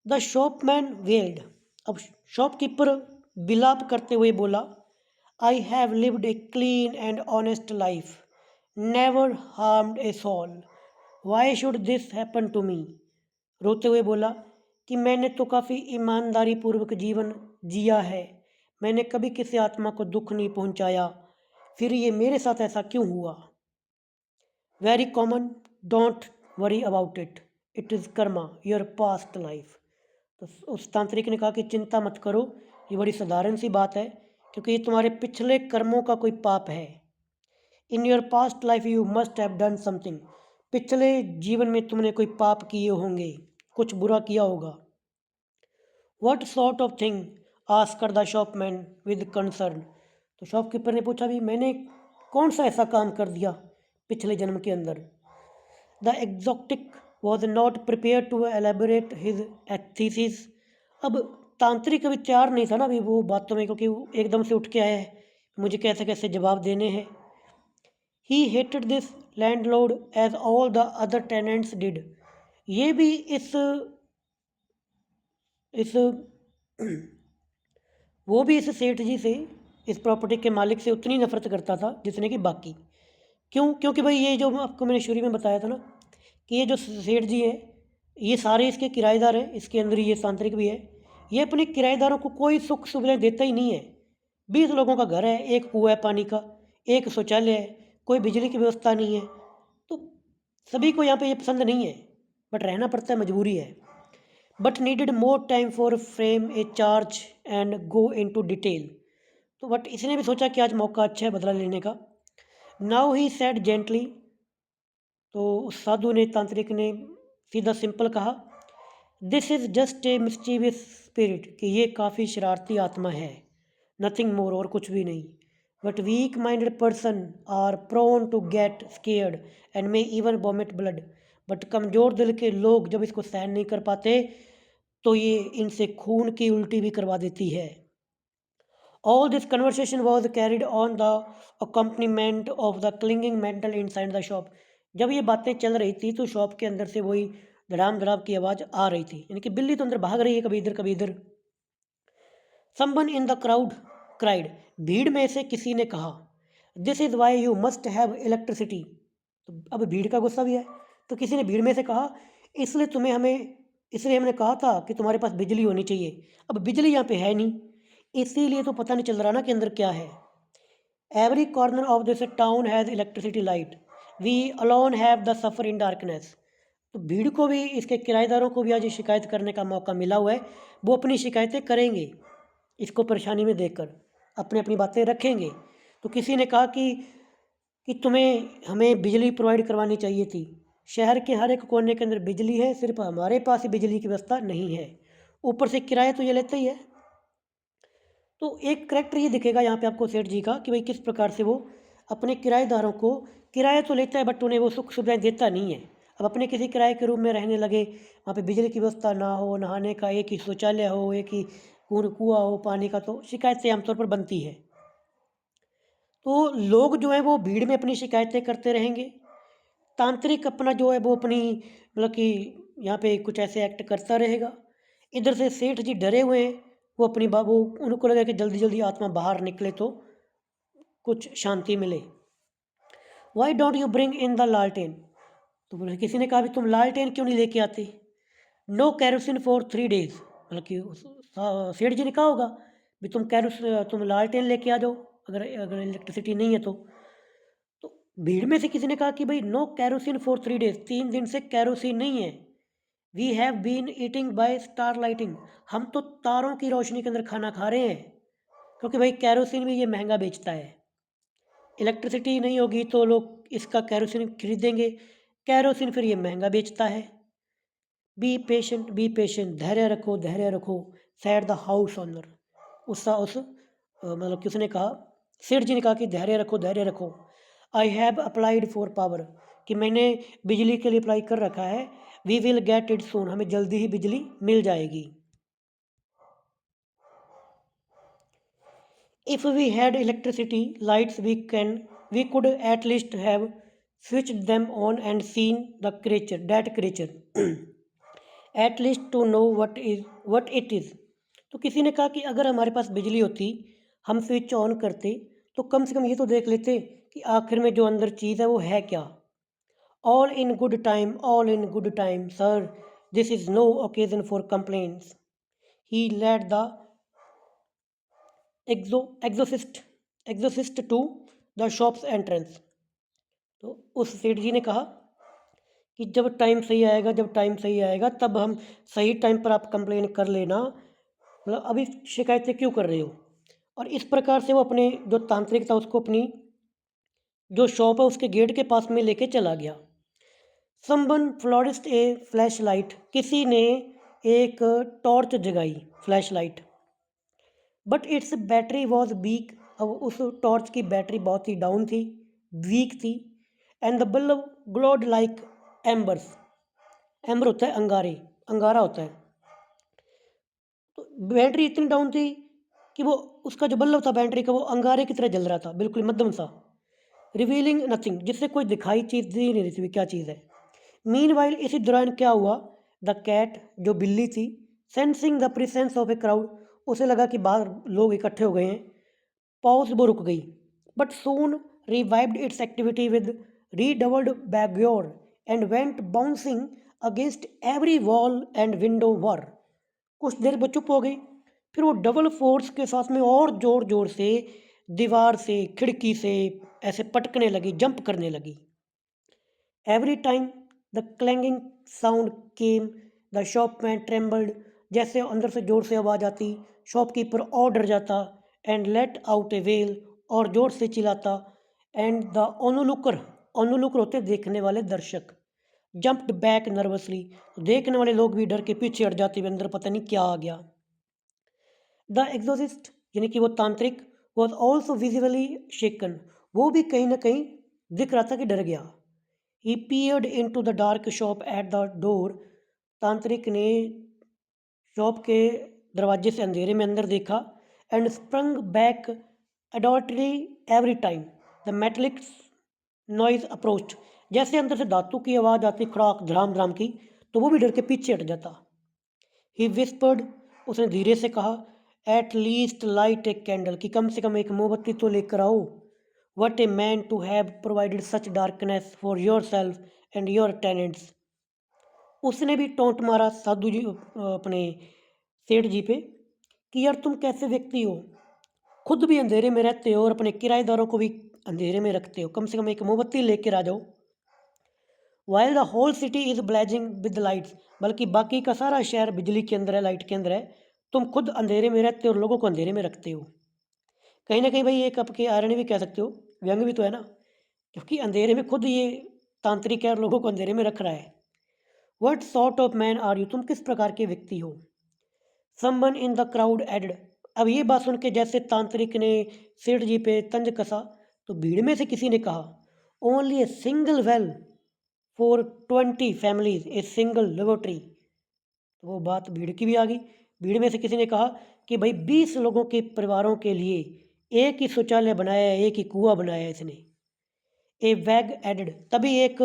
द शॉपमैन वेल्ड, अब शॉपकीपर विलाप करते हुए बोला, I have lived a clean and honest life, never harmed a soul, why should this happen to me. रोते हुए बोला कि मैंने तो काफ़ी ईमानदारी पूर्वक जीवन जिया है, मैंने कभी किसी आत्मा को दुख नहीं पहुंचाया, फिर ये मेरे साथ ऐसा क्यों हुआ। Very common, don't worry about it, it is Karma, your past life. तो उस तांत्रिक ने कहा कि चिंता मत करो, ये बड़ी साधारण सी बात है, क्योंकि ये तुम्हारे पिछले कर्मों का कोई पाप है। In your past life you must have done something, पिछले जीवन में तुमने कोई पाप किए होंगे, कुछ बुरा किया होगा। What sort of thing, asked the shopman with concern. तो शॉपकीपर ने पूछा, भी मैंने कौन सा ऐसा काम कर दिया पिछले जन्म के अंदर। द एग्जॉक्टिक was not prepare to elaborate his thesis. अब तांत्रिक अभी तैयार नहीं था ना अभी वो बातों में, क्योंकि वो एकदम से उठ के आया है, मुझे कैसे कैसे जवाब देने हैं। He hated this landlord as all the other tenants did. ये भी इस वो भी इस सेठ जी से, इस प्रॉपर्टी के मालिक से उतनी नफरत करता था जितने कि बाकी। क्यों? क्योंकि भाई ये जो आपको मैंने शुरू में बताया था ना कि ये जो सेठ जी है, ये सारे इसके किराएदार हैं, इसके अंदर ये तांत्रिक भी है, ये अपने किराएदारों को कोई सुख सुविधाएं देता ही नहीं है। 20 लोगों का घर है, एक कुआं है पानी का, एक शौचालय है, कोई बिजली की व्यवस्था नहीं है, तो सभी को यहाँ पे ये पसंद नहीं है, बट रहना पड़ता है, मजबूरी है। But needed more time for frame a charge and go into detail. तो बट इसने भी सोचा कि आज मौका अच्छा है बदला लेने का। नाउ ही सेड जेंटली, तो उस साधु ने, तांत्रिक ने सीधा सिंपल कहा, this is just a mischievous spirit, कि ये काफ़ी शरारती आत्मा है, नथिंग मोर, और कुछ भी नहीं। But weak minded person are prone to get scared and may even vomit blood. But कमज़ोर दिल के लोग जब इसको सहन नहीं कर पाते तो ये इनसे खून की उल्टी भी करवा देती है। All this conversation was carried on the accompaniment of the clinging metal inside the shop. जब ये बातें चल रही थी तो शॉप के अंदर से वही धड़ाम धड़ाम की आवाज़ आ रही थी, यानी कि बिल्ली तो अंदर भाग रही है, कभी इधर कभी इधर। Someone in the crowd cried, भीड़ में से किसी ने कहा, this is why you must have electricity. तो अब भीड़ का गुस्सा भी है, तो किसी ने भीड़ में से कहा, इसलिए हमने कहा था कि तुम्हारे पास बिजली होनी चाहिए। अब बिजली यहाँ पे है नहीं, इसीलिए तो पता नहीं चल रहा ना कि अंदर क्या है। Every corner of this town has electricity light, we alone have the suffer in darkness. तो भीड़ को भी, इसके किराएदारों को भी आज ये शिकायत करने का मौका मिला हुआ है, वो अपनी शिकायतें करेंगे, इसको परेशानी में देखकर अपनी अपनी बातें रखेंगे। तो किसी ने कहा कि तुम्हें हमें बिजली प्रोवाइड करवानी चाहिए थी, शहर के हर एक कोने के अंदर बिजली है, सिर्फ हमारे पास ही बिजली की व्यवस्था नहीं है, ऊपर से किराया तो ये लेते ही है। तो एक करेक्टर ये दिखेगा यहाँ पे आपको सेठ जी का, कि भाई किस प्रकार से वो अपने किराएदारों को किराया तो लेता है बट उन्हें वो सुख सुविधाएं देता नहीं है। अब अपने किसी किराए के रूम में रहने लगे, वहाँ पे बिजली की व्यवस्था ना हो, नहाने का एक ही शौचालय हो, एक ही कुआं हो पानी का, तो शिकायतें आमतौर पर बनती है। तो लोग जो है वो भीड़ में अपनी शिकायतें करते रहेंगे, तांत्रिक अपना जो है वो अपनी, मतलब कि यहाँ पे कुछ ऐसे एक्ट करता रहेगा। इधर से सेठ जी डरे हुए हैं, वो अपनी वो उनको लगा कि जल्दी जल्दी आत्मा बाहर निकले तो कुछ शांति मिले। Why don't you bring in the लालटेन। तो बोले, किसी ने कहा भी तुम लालटेन क्यों नहीं लेके आते। नो कैरोसिन फॉर 3 days, मतलब कि सेठ जी ने कहा होगा भी तुम लालटेन लेके आ जाओ अगर अगर इलेक्ट्रिसिटी नहीं है तो भीड़ में से किसी ने कहा कि भाई नो कैरोसिन फॉर 3 days, 3 दिन से कैरोसिन नहीं है। We have been eating by star lighting, हम तो तारों की रोशनी के अंदर खाना खा रहे हैं, क्योंकि भाई कैरोसिन भी ये महंगा बेचता है, इलेक्ट्रिसिटी नहीं होगी तो लोग इसका कैरोसिन खरीदेंगे, कैरोसिन फिर ये महंगा बेचता है। बी पेशेंट, धैर्य रखो, सैड द हाउस ओनर। मतलब कि उसने कहा, सेठ जी ने कहा कि धैर्य रखो। I have applied for power, कि मैंने बिजली के लिए अप्लाई कर रखा है। We will get it soon, हमें जल्दी ही बिजली मिल जाएगी। If we had electricity lights, we could at least have switched them on and seen that creature at least to know what it is। तो किसी ने कहा कि अगर हमारे पास बिजली होती, हम स्विच ऑन करते, तो कम से कम ये तो देख लेते कि आखिर में जो अंदर चीज़ है वो है क्या। all in good time, sir, this is no occasion for complaints। He led the exorcist to the shop's entrance. तो उस सेठ जी ने कहा कि जब टाइम सही आएगा तब हम सही टाइम पर आप कंप्लेन कर लेना, मतलब अभी शिकायतें क्यों कर रहे हो। और इस प्रकार से वो अपने जो तांत्रिक था उसको अपनी जो शॉप है उसके गेट के पास में लेके चला गया। समवन फ्लोरिस्ट ए फ्लैश लाइट, किसी ने एक टॉर्च जगाई, flash light. But it's battery was weak, अब उस टॉर्च की बैटरी बहुत ही डाउन थी, वीक थी। And the bulb glowed like एम्बर्स, amber होता है अंगारे, अंगारा होता है। तो बैटरी इतनी डाउन थी कि वो उसका जो बल्ब था बैटरी का वो अंगारे की तरह जल रहा था, बिल्कुल मध्यम सा। रिवीलिंग नथिंग, जिससे कोई दिखाई चीज़ दी नहीं रही थी क्या चीज़ है। मीन वाइल, इसी दौरान क्या हुआ, द कैट, जो बिल्ली थी, sensing the presence of a crowd, उसे लगा कि बाहर लोग इकट्ठे हो गए हैं, पॉज, वो रुक गई। But soon revived its activity with redoubled vigour and went bouncing against every wall and window were. कुछ देर बाद चुप हो गई, फिर वो डबल फोर्स के साथ में और जोर जोर से दीवार से, खिड़की से ऐसे पटकने लगी, जंप करने लगी। Every time the clanging sound came the shopman trembled, जैसे अंदर से जोर से आवाज़ आती, शॉपकीपर और डर जाता। And let out A well, और जोर से चिल्लाता। एंड द ओनलुकर, ओनलुकर होते देखने वाले दर्शक, जंप्ड बैक नर्वसली, देखने वाले लोग भी डर के पीछे हट जाते हुए, अंदर पता नहीं क्या आ गया। द एग्जोसिस्ट, यानी कि वो तांत्रिक, वॉज ऑल्सो विजिबली शेकन, वो भी कहीं ना कहीं दिख रहा था कि डर गया। He peered into the dark shop at the door, तांत्रिक ने शॉप के दरवाजे से अंधेरे में अंदर देखा। And sprung back adroitly every time the metallic noise approach, जैसे अंदर से धातु की आवाज़ आती, खड़ाक धड़ाम धड़ाम की, तो वो भी डर के पीछे हट जाता। ही विस्पर्ड, उसने धीरे से कहा, at least light a candle, कि कम से कम एक मोमबत्ती तो लेकर आओ। What a man to have provided such darkness for yourself and your tenants. उसने भी टोंट मारा साधु जी, अपने सेठ जी पे, कि यार तुम कैसे व्यक्ति हो, खुद भी अंधेरे में रहते हो और अपने किराएदारों को भी अंधेरे में रखते हो, कम से कम एक मोमबत्ती लेकर आ जाओ। While the whole city is blazing with lights, बल्कि बाकी का सारा शहर बिजली के अंदर है, लाइट के अंदर है, तुम खुद अंधेरे में रहते हो और लोगों को अंधेरे में रखते हो। कहीं ना कहीं भाई एक आपकी आयरनी भी कह सकते हो, व्यंग भी तो है ना, क्योंकि अंधेरे में खुद ये तांत्रिक है और लोगों को अंधेरे में रख रहा है। What sort of man are you, तुम किस प्रकार के व्यक्ति हो। Someone in the crowd added, अब ये बात सुन के जैसे तांत्रिक ने सेठ जी पे तंज कसा, तो भीड़ में से किसी ने कहा, only a single well for 20 families a single laboratory. तो वो बात भीड़ की भी आ गई। भीड़ में से किसी ने कहा कि भाई 20 लोगों के परिवारों के लिए एक ही शौचालय बनाया है, एक ही कुआं बनाया है इसने। ए वैग एडेड, तभी एक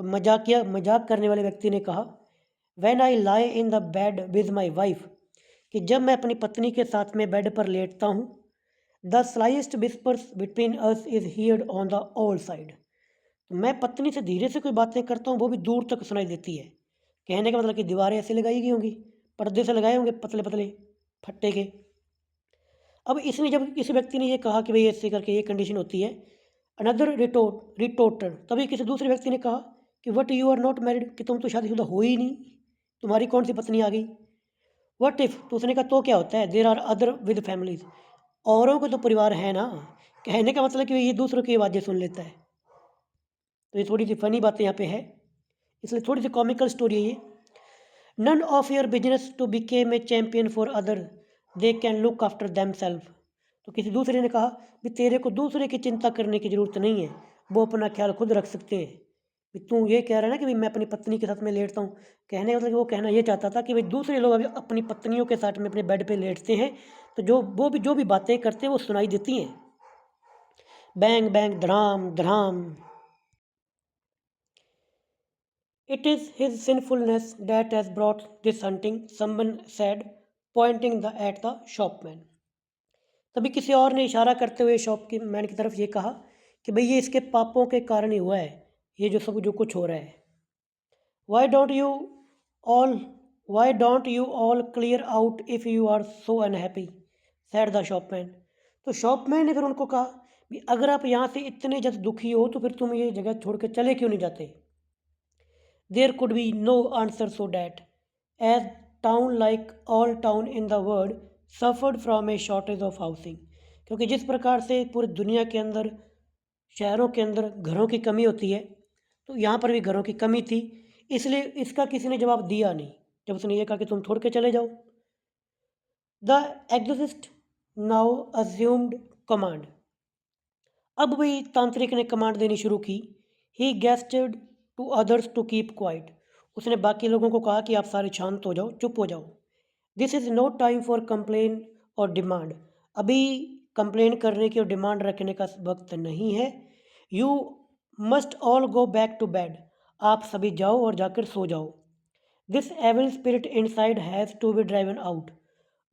मजाक करने वाले व्यक्ति ने कहा, when I lie in the bed with my wife, कि जब मैं अपनी पत्नी के साथ में बेड पर लेटता हूँ, the slightest whispers between us is heard on the all side, तो मैं पत्नी से धीरे से कोई बातें करता हूँ वो भी दूर तक सुनाई देती है। कहने का मतलब कि दीवारें ऐसे लगाई गई होंगी, पर्दे से लगाए होंगे पतले पतले फट्टे के। अब इसने जब किसी व्यक्ति ने ये कहा कि भाई ऐसे करके ये कंडीशन होती है, अनदर रिटोटर, तभी किसी दूसरे व्यक्ति ने कहा कि what you are not married, कि तुम तो शादीशुदा हो ही नहीं, तुम्हारी कौन सी पत्नी आ गई। वट इफ़, तो उसने कहा तो क्या होता है, there are other with families, औरों को तो परिवार है ना। कहने का मतलब कि ये दूसरों की आवाज़ें सुन लेता है। तो ये थोड़ी सी फ़नी बातें यहाँ पे है, इसलिए थोड़ी सी कॉमिकल स्टोरी है ये। None of your business to became a champion for other, they can look after themselves. तो किसी दूसरे ने कहा भी तेरे को दूसरे की चिंता करने की ज़रूरत नहीं है, वो अपना ख्याल खुद रख सकते हैं। भी तू ये कह रहा है ना कि भाई मैं अपनी पत्नी के साथ में लेटता हूँ, कहने का मतलब वो कहना ये चाहता था कि भाई दूसरे लोग अभी अपनी पत्नियों के साथ में अपने बेड पे लेटते हैं, तो जो भी बातें करते हैं वो सुनाई देती हैं। बैंग बैंग धड़ाम धड़ाम। It is his sinfulness that has brought this hunting, someone said, pointing at the shopman. तभी किसी और ने इशारा करते हुए शॉप की मैन की तरफ ये कहा कि भाई ये इसके पापों के कारण ही हुआ है, ये जो कुछ हो रहा है। Why don't you all why don't you all clear out if you are so unhappy? said the shopman. तो शॉपमैन ने फिर उनको कहा कि अगर आप यहाँ से इतने ज़्यादा दुखी हो तो फिर तुम ये जगह छोड़ के चले क्यों नहीं जाते। There could be no answer so that, as town like all town in the world suffered from a shortage of housing, क्योंकि जिस प्रकार से पूरी दुनिया के अंदर शहरों के अंदर घरों की कमी होती है, तो यहाँ पर भी घरों की कमी थी, इसलिए इसका किसी ने जवाब दिया नहीं जब उसने ये कहा कि तुम छोड़ के चले जाओ। The exorcist now assumed command. अब वही तांत्रिक ने कमांड देनी शुरू की। ही गेस्टेड to others to keep quiet. उसने बाकी लोगों को कहा कि आप सारे शांत हो जाओ, चुप हो जाओ। This is no time for complain or demand. अभी कंप्लेन करने की और डिमांड रखने का वक्त नहीं है। You must all go back to bed. आप सभी जाओ और जाकर सो जाओ। This evil spirit inside has to be driven out.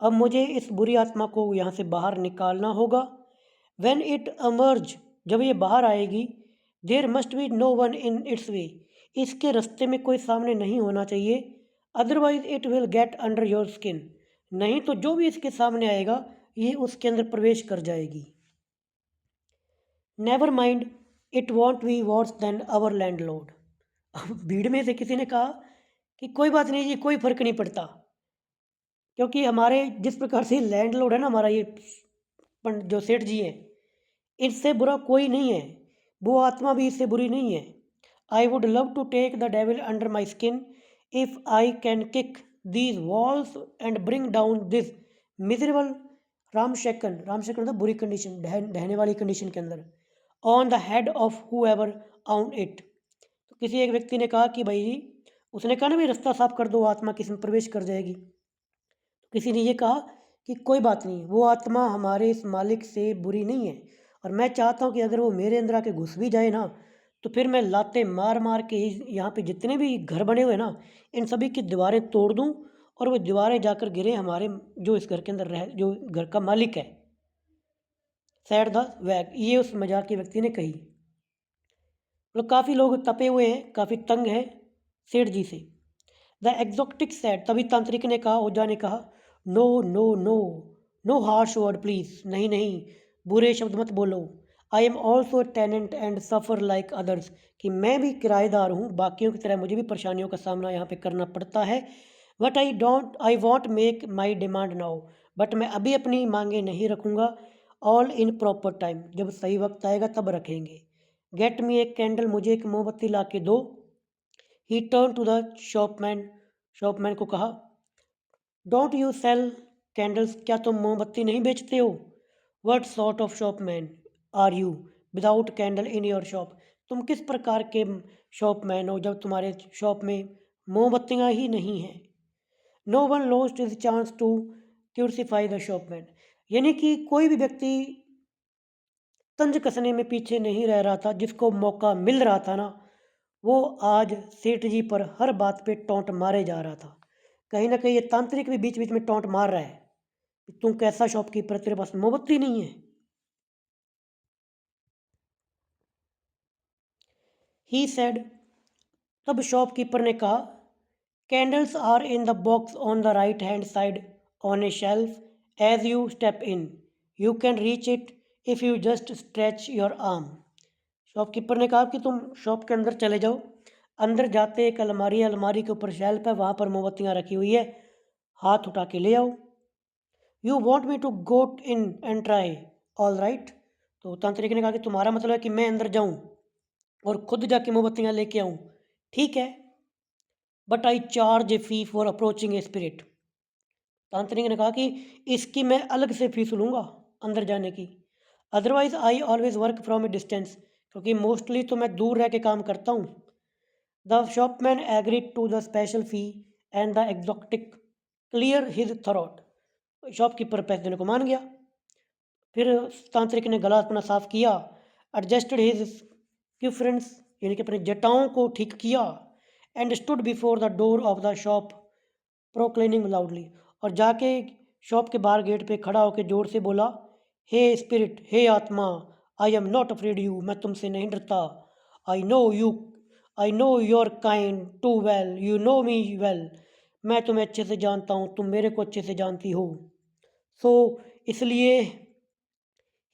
अब मुझे इस बुरी आत्मा को यहाँ से बाहर निकालना होगा। When it emerge, जब ये बाहर आएगी, there must be no one in its way, इसके रास्ते में कोई सामने नहीं होना चाहिए। Otherwise it will get under your skin, नहीं तो जो भी इसके सामने आएगा ये उसके अंदर प्रवेश कर जाएगी। Never mind, it won't be worse than our landlord. अब भीड़ में से किसी ने कहा कि कोई बात नहीं, ये कोई फर्क नहीं पड़ता, क्योंकि हमारे जिस प्रकार से लैंड लॉर्ड है ना, हमारा ये जो सेठ जी हैं, इससे बुरा कोई नहीं है, वो आत्मा भी इससे बुरी नहीं है। I would love to take the devil under my skin if I can kick these walls and bring down this miserable ramshackle मतलब बुरी कंडीशन, ढहने वाली कंडीशन के अंदर, on the head of whoever own it. तो किसी एक व्यक्ति ने कहा कि भाई, उसने कहा ना भाई रास्ता साफ कर दो, आत्मा किसी में प्रवेश कर जाएगी। तो किसी ने ये कहा कि कोई बात नहीं, वो आत्मा हमारे इस मालिक से बुरी नहीं है, और मैं चाहता हूँ कि अगर वो मेरे अंदर आके घुस भी जाए ना, तो फिर मैं लाते मार मार के यहाँ पे जितने भी घर बने हुए ना, इन सभी की दीवारें तोड़ दूँ, और वो दीवारें जाकर गिरे हमारे जो इस घर के अंदर जो घर का मालिक है। सैड द वैग, ये उस मजाक के व्यक्ति ने कही। मतलब काफ़ी लोग तपे हुए हैं, काफ़ी तंग हैं सेठ जी से। द एग्जॉक्टिक सैड, तभी तांत्रिक ने कहा, ओझा ने कहा, no no no no harsh word please, नहीं नहीं, बुरे शब्द मत बोलो। I am also tenant and suffer like others, कि मैं भी किराएदार हूँ, बाकियों की तरह मुझे भी परेशानियों का सामना यहाँ पे करना पड़ता है। But I want make my demand now, but मैं अभी अपनी मांगे नहीं रखूँगा। ऑल इन प्रॉपर टाइम, जब सही वक्त आएगा तब रखेंगे। गेट मी एक कैंडल, मुझे एक मोमबत्ती ला के दो। ही टर्न टू द शॉपमैन, शॉपमैन को कहा, डोंट यू सेल कैंडल्स, क्या तुम मोमबत्ती नहीं बेचते हो। What sort of shopman are you without candle in your shop, तुम किस प्रकार के शॉपमैन हो जब तुम्हारे शॉप में मोमबत्तियाँ ही नहीं हैं। No one lost his chance to crucify the shopman, यानी कि कोई भी व्यक्ति तंज कसने में पीछे नहीं रह रहा था, जिसको मौका मिल रहा था ना, वो आज सेठ जी पर हर बात पे टोंट मारे जा रहा था। कहीं ना कहीं ये तांत्रिक भी बीच बीच में टोंट मार रहा है कि तुम कैसा शॉपकीपर, तेरे पास मोमबत्ती नहीं है। ही सेड, तब शॉपकीपर ने कहा, candles are in the box on the right hand side on a shelf as you step in, you can reach it if you just stretch your arm. Shopkeeper ने कहा कि तुम शॉप के अंदर चले जाओ, अंदर जाते एक अलमारी है, अलमारी के ऊपर शेल्फ है, वहाँ पर मोमबत्तियाँ रखी हुई है, हाथ उठा के ले आओ। You want me to go in and try, all right. तो तांत्रिक ने कहा कि तुम्हारा मतलब है कि मैं अंदर जाऊँ और खुद जाके मोमबत्तियाँ लेके आऊँ, ठीक है। But I charge A fee for approaching a spirit. तांत्रिक ने कहा कि इसकी मैं अलग से फीस लूँगा अंदर जाने की, otherwise I always work from a distance, क्योंकि मोस्टली तो मैं दूर रह के काम करता हूँ। The shopman agreed to the special fee and the एग्जॉटिक क्लियर हिज थ्रोट। शॉपकीपर पैसे देने को मान गया। फिर तांत्रिक ने गला अपना साफ किया, एडजस्टेड हिज क्यूफ्रेंस यानी कि अपने जटाओं को ठीक किया, and stood before the door of the shop proclaiming loudly, और जाके शॉप के बाहर गेट पे खड़ा होकर जोर से बोला, हे स्पिरिट, हे आत्मा, I am not afraid you, मैं तुमसे नहीं डरता। I know you, I know your kind too well, you know me well, मैं तुम्हें अच्छे से जानता हूँ, तुम मेरे को अच्छे से जानती हो। सो इसलिए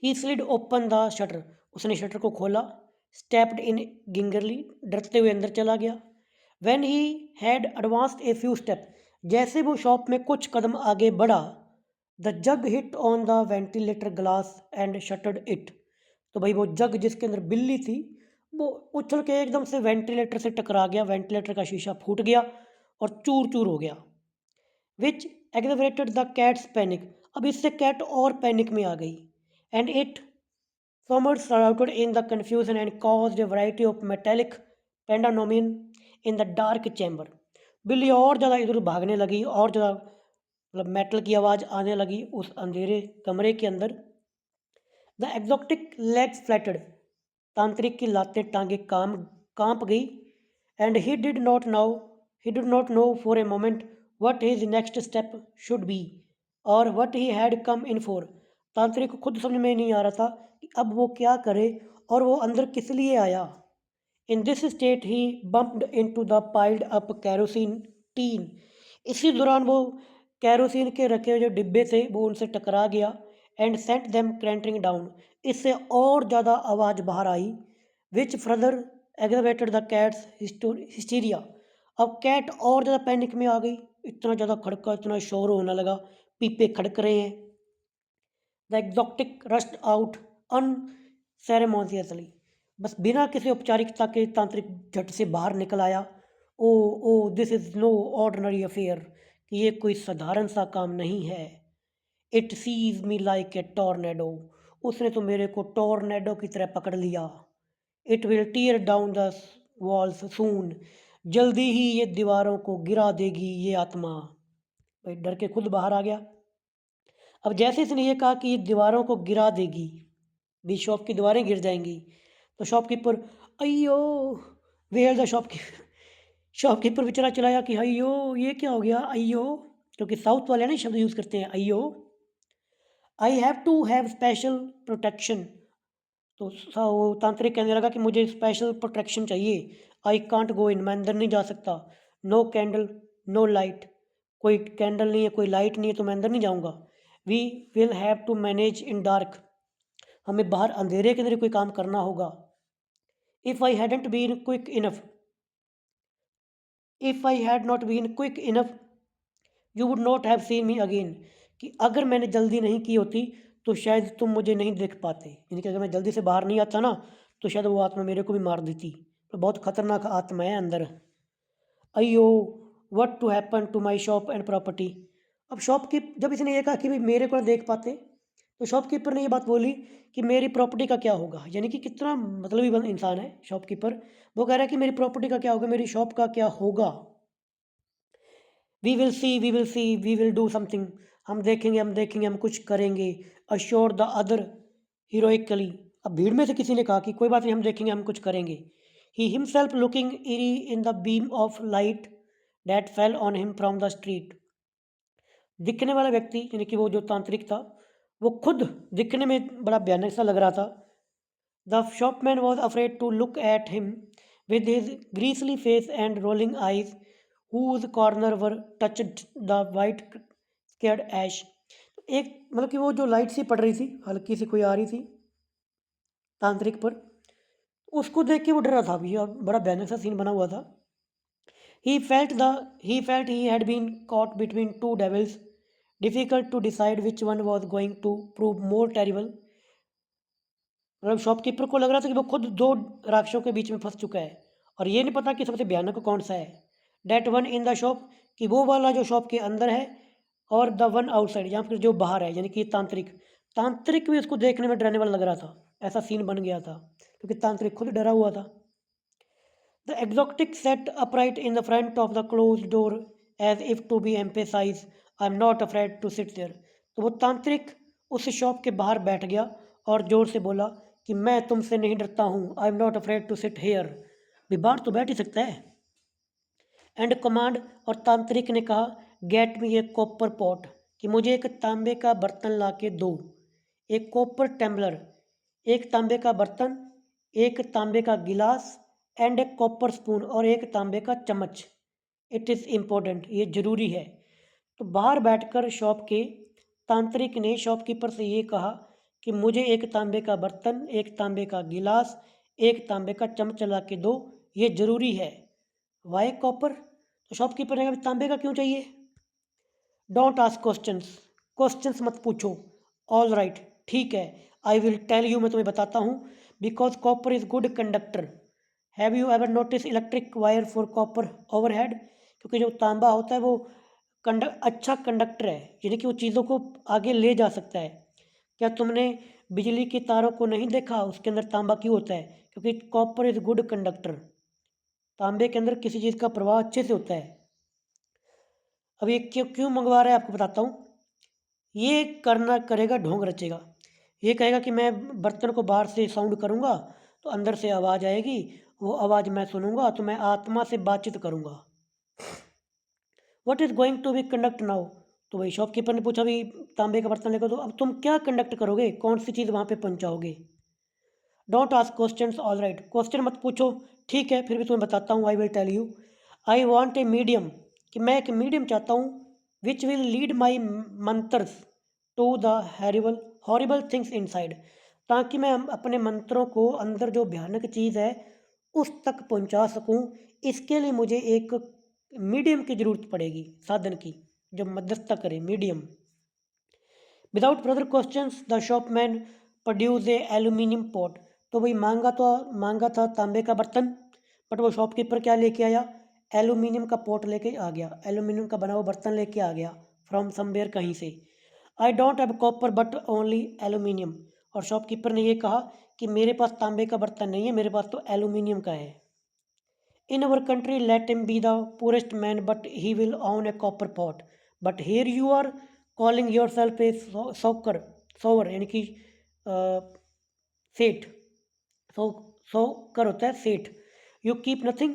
ही स्लिड ओपन द शटर, उसने शटर को खोला, स्टेप्ड इन गिंगरली, डरते हुए अंदर चला गया। When he had advanced a few step, जैसे वो शॉप में कुछ कदम आगे बढ़ा, the jug hit on the ventilator glass and shattered it. तो भाई वो जग जिसके अंदर बिल्ली थी वो उछल के एकदम से वेंटिलेटर से टकरा गया, वेंटिलेटर का शीशा फूट गया और चूर चूर हो गया। विच एग्रेवेटेड द कैट्स पैनिक, अब इससे कैट और पैनिक में आ गई, and it somewhat shrouded in the confusion and caused a variety of metallic pandemonium in the dark chamber। बिल्ली और ज़्यादा इधर भागने लगी और ज़्यादा मतलब मेटल की आवाज़ आने लगी उस अंधेरे कमरे के अंदर। द एग्जॉटिक लेग्स फ्लैटेड, तांत्रिक की लातें टांगे कांप गई, and he did not know for a moment what his next step should be और what he had come in for. तांत्रिक को खुद समझ में नहीं आ रहा था कि अब वो क्या करे और वो अंदर किस लिए आया। In this state he bumped into the piled up kerosene tin, इसी दौरान वो कैरोसिन के रखे हुए जो डिब्बे थे वो उनसे टकरा गया, and sent them clattering down, इससे और ज़्यादा आवाज़ बाहर आई, which further aggravated the cat's hysteria. अब कैट और ज़्यादा पैनिक में आ गई, इतना ज़्यादा खड़का, इतना शोर होने लगा, पीपे खड़क रहे हैं। The exotic rushed out unceremoniously, बस बिना किसी औपचारिकता के तांत्रिक झट से बाहर निकल आया। Oh oh this is no ordinary affair, कि ये कोई साधारण सा काम नहीं है। It seize me like a tornado, उसने तो मेरे को टॉर्नेडो की तरह पकड़ लिया। It will tear down the walls soon, जल्दी ही ये दीवारों को गिरा देगी ये आत्मा। भाई डर के खुद बाहर आ गया। अब जैसे इसने ये कहा कि ये दीवारों को गिरा देगी, भी शॉप की दीवारें गिर जाएंगी, तो शॉपकीपर अयो वेयर द शॉपकीपर बेचारा चलाया कि अयो ये क्या हो गया अयो, क्योंकि साउथ वाले ना शब्द यूज़ करते हैं अयो। I have to have special protection, तो वो तांत्रिक कहने लगा कि मुझे स्पेशल प्रोटेक्शन चाहिए। आई कांट गो इन, मैं अंदर नहीं जा सकता। नो कैंडल नो लाइट, कोई कैंडल नहीं है कोई लाइट नहीं है तो मैं अंदर नहीं जाऊंगा। We will have to manage in dark, हमें बाहर अंधेरे के अंदर कोई काम करना होगा। If I hadn't been quick enough, if I had not been quick enough you would not have seen me again, कि अगर मैंने जल्दी नहीं की होती तो शायद तुम मुझे नहीं देख पाते, यानी कि अगर मैं जल्दी से बाहर नहीं आता ना तो शायद वो आत्मा मेरे को भी मार देती। तो बहुत खतरनाक आत्मा है अंदर। अयो what to happen to my shop and property, अब जब इसने ये कहा कि भाई मेरे को ना देख पाते, तो शॉपकीपर ने ये बात बोली कि मेरी प्रॉपर्टी का क्या होगा, यानी कि कितना मतलबी इंसान है शॉपकीपर। वो कह रहा है कि मेरी प्रॉपर्टी का क्या होगा, मेरी शॉप का क्या होगा। We will see we will see we will do something, हम देखेंगे हम देखेंगे हम कुछ करेंगे। अश्योर द अदर हीरोइकली, अब भीड़ में से किसी ने कहा कि कोई बात नहीं हम देखेंगे हम कुछ करेंगे। He himself looking eri in the beam of light that fell on him from the street, दिखने वाला व्यक्ति यानी कि वो जो तांत्रिक था वो खुद दिखने में बड़ा भयानक सा लग रहा था। The shopman was afraid to look at him with his grisly face and rolling eyes whose corner were touched the white scared ash। एक मतलब कि वो जो लाइट सी पड़ रही थी हल्की सी कोई आ रही थी तांत्रिक पर, उसको देख के वो डर रहा था भैया, बड़ा भयानक सा सीन बना हुआ था। he felt he had been caught between two devils, difficult to decide which one was going to prove more terrible। मतलब शॉपकीपर को लग रहा था कि वो खुद दो राक्षसों के बीच में फंस चुका है और ये नहीं पता कि सबसे भयानक कौन सा है। That one in the shop, कि वो वाला जो शॉप के अंदर है, और द वन आउटसाइड, यहाँ पर जो बाहर है, यानी कि तांत्रिक। तांत्रिक भी उसको देखने में डराने वाला लग रहा था, ऐसा सीन बन गया था, क्योंकि तांत्रिक खुद डरा हुआ था। The exotic sat upright in the front of the closed door as if to be emphasize, I'm not afraid to sit there. तो वो तांत्रिक उस शॉप के बाहर बैठ गया और जोर से बोला कि मैं तुमसे नहीं डरता हूँ, I am not afraid to sit here. भी बाहर तो बैठ ही सकता है। एंड कमांड, और तांत्रिक ने कहा, गेट मी ए कॉपर पॉट, कि मुझे एक तांबे का बर्तन ला के दो। एक कॉपर टेम्बलर, एक तांबे का बर्तन, एक तांबे का गिलास, एंड एक कॉपर स्पून, और एक तांबे का चम्मच। इट इज़ इम्पोर्टेंट, ये ज़रूरी है। तो बाहर बैठकर शॉप के तांत्रिक ने शॉपकीपर से ये कहा कि मुझे एक तांबे का बर्तन, एक तांबे का गिलास, एक तांबे का चम्मच ला के दो, ये ज़रूरी है। Y copper? तो शॉपकीपर ने कहा, तांबे का क्यों चाहिए? डोंट आस्क क्वेश्चंस, क्वेश्चंस मत पूछो। ऑल राइट, ठीक है, आई विल टेल यू, मैं तुम्हें बताता हूँ। Because copper is good conductor. Have you ever notice electric wire for copper overhead? क्योंकि जो तांबा होता है वो अच्छा कंडक्टर है, यानी कि वो चीज़ों को आगे ले जा सकता है। क्या तुमने बिजली के तारों को नहीं देखा? उसके अंदर तांबा क्यों होता है? क्योंकि कॉपर इज़ गुड कंडक्टर। तांबे के अंदर किसी चीज़ का प्रवाह अच्छे से होता है। अब ये क्यों क्यों मंगवा रहा है आपको बताता हूँ। ये करना करेगा ढोंग रचेगा। ये कहेगा कि मैं बर्तन को बाहर से साउंड करूँगा तो अंदर से आवाज़ आएगी, वो आवाज़ मैं सुनूंगा तो मैं आत्मा से बातचीत करूँगा। What is going to be conduct now? तो वही शॉपकीपर ने पूछा, भी तांबे का बर्तन लेकर, तो अब तुम क्या कंडक्ट करोगे, कौन सी चीज़ वहाँ पे पहुँचाओगे? Don't ask questions, all right, question मत पूछो, ठीक है, फिर भी तुम्हें बताता हूँ। I will tell you. I want a medium, कि मैं एक मीडियम चाहता हूँ, which will lead my mantras to the horrible horrible things inside, ताकि मैं अपने मंत्रों को अंदर जो भयानक चीज़ है उस तक पहुँचा सकूँ। इसके लिए मुझे एक मीडियम की ज़रूरत पड़ेगी, साधन की, जो मध्यस्थता करे, medium. Without further questions the shopman produce a aluminium pot. तो भाई मांगा था तांबे का बर्तन, बट वो शॉपकीपर क्या लेके आया? एल्यूमिनियम का पॉट लेके आ गया, एल्यूमिनियम का बना हुआ बर्तन लेके आ गया फ्रॉम समवेयर, कहीं से। I don't have copper but only aluminium. और शॉपकीपर ने ये कहा कि मेरे पास तांबे का बर्तन नहीं है, मेरे पास तो एल्यूमिनियम का है। In our country, let him be the poorest man, but he will own a copper pot. But here you are calling yourself a sower, यानी कि सेठ। सोकर होता है सेठ। You keep nothing,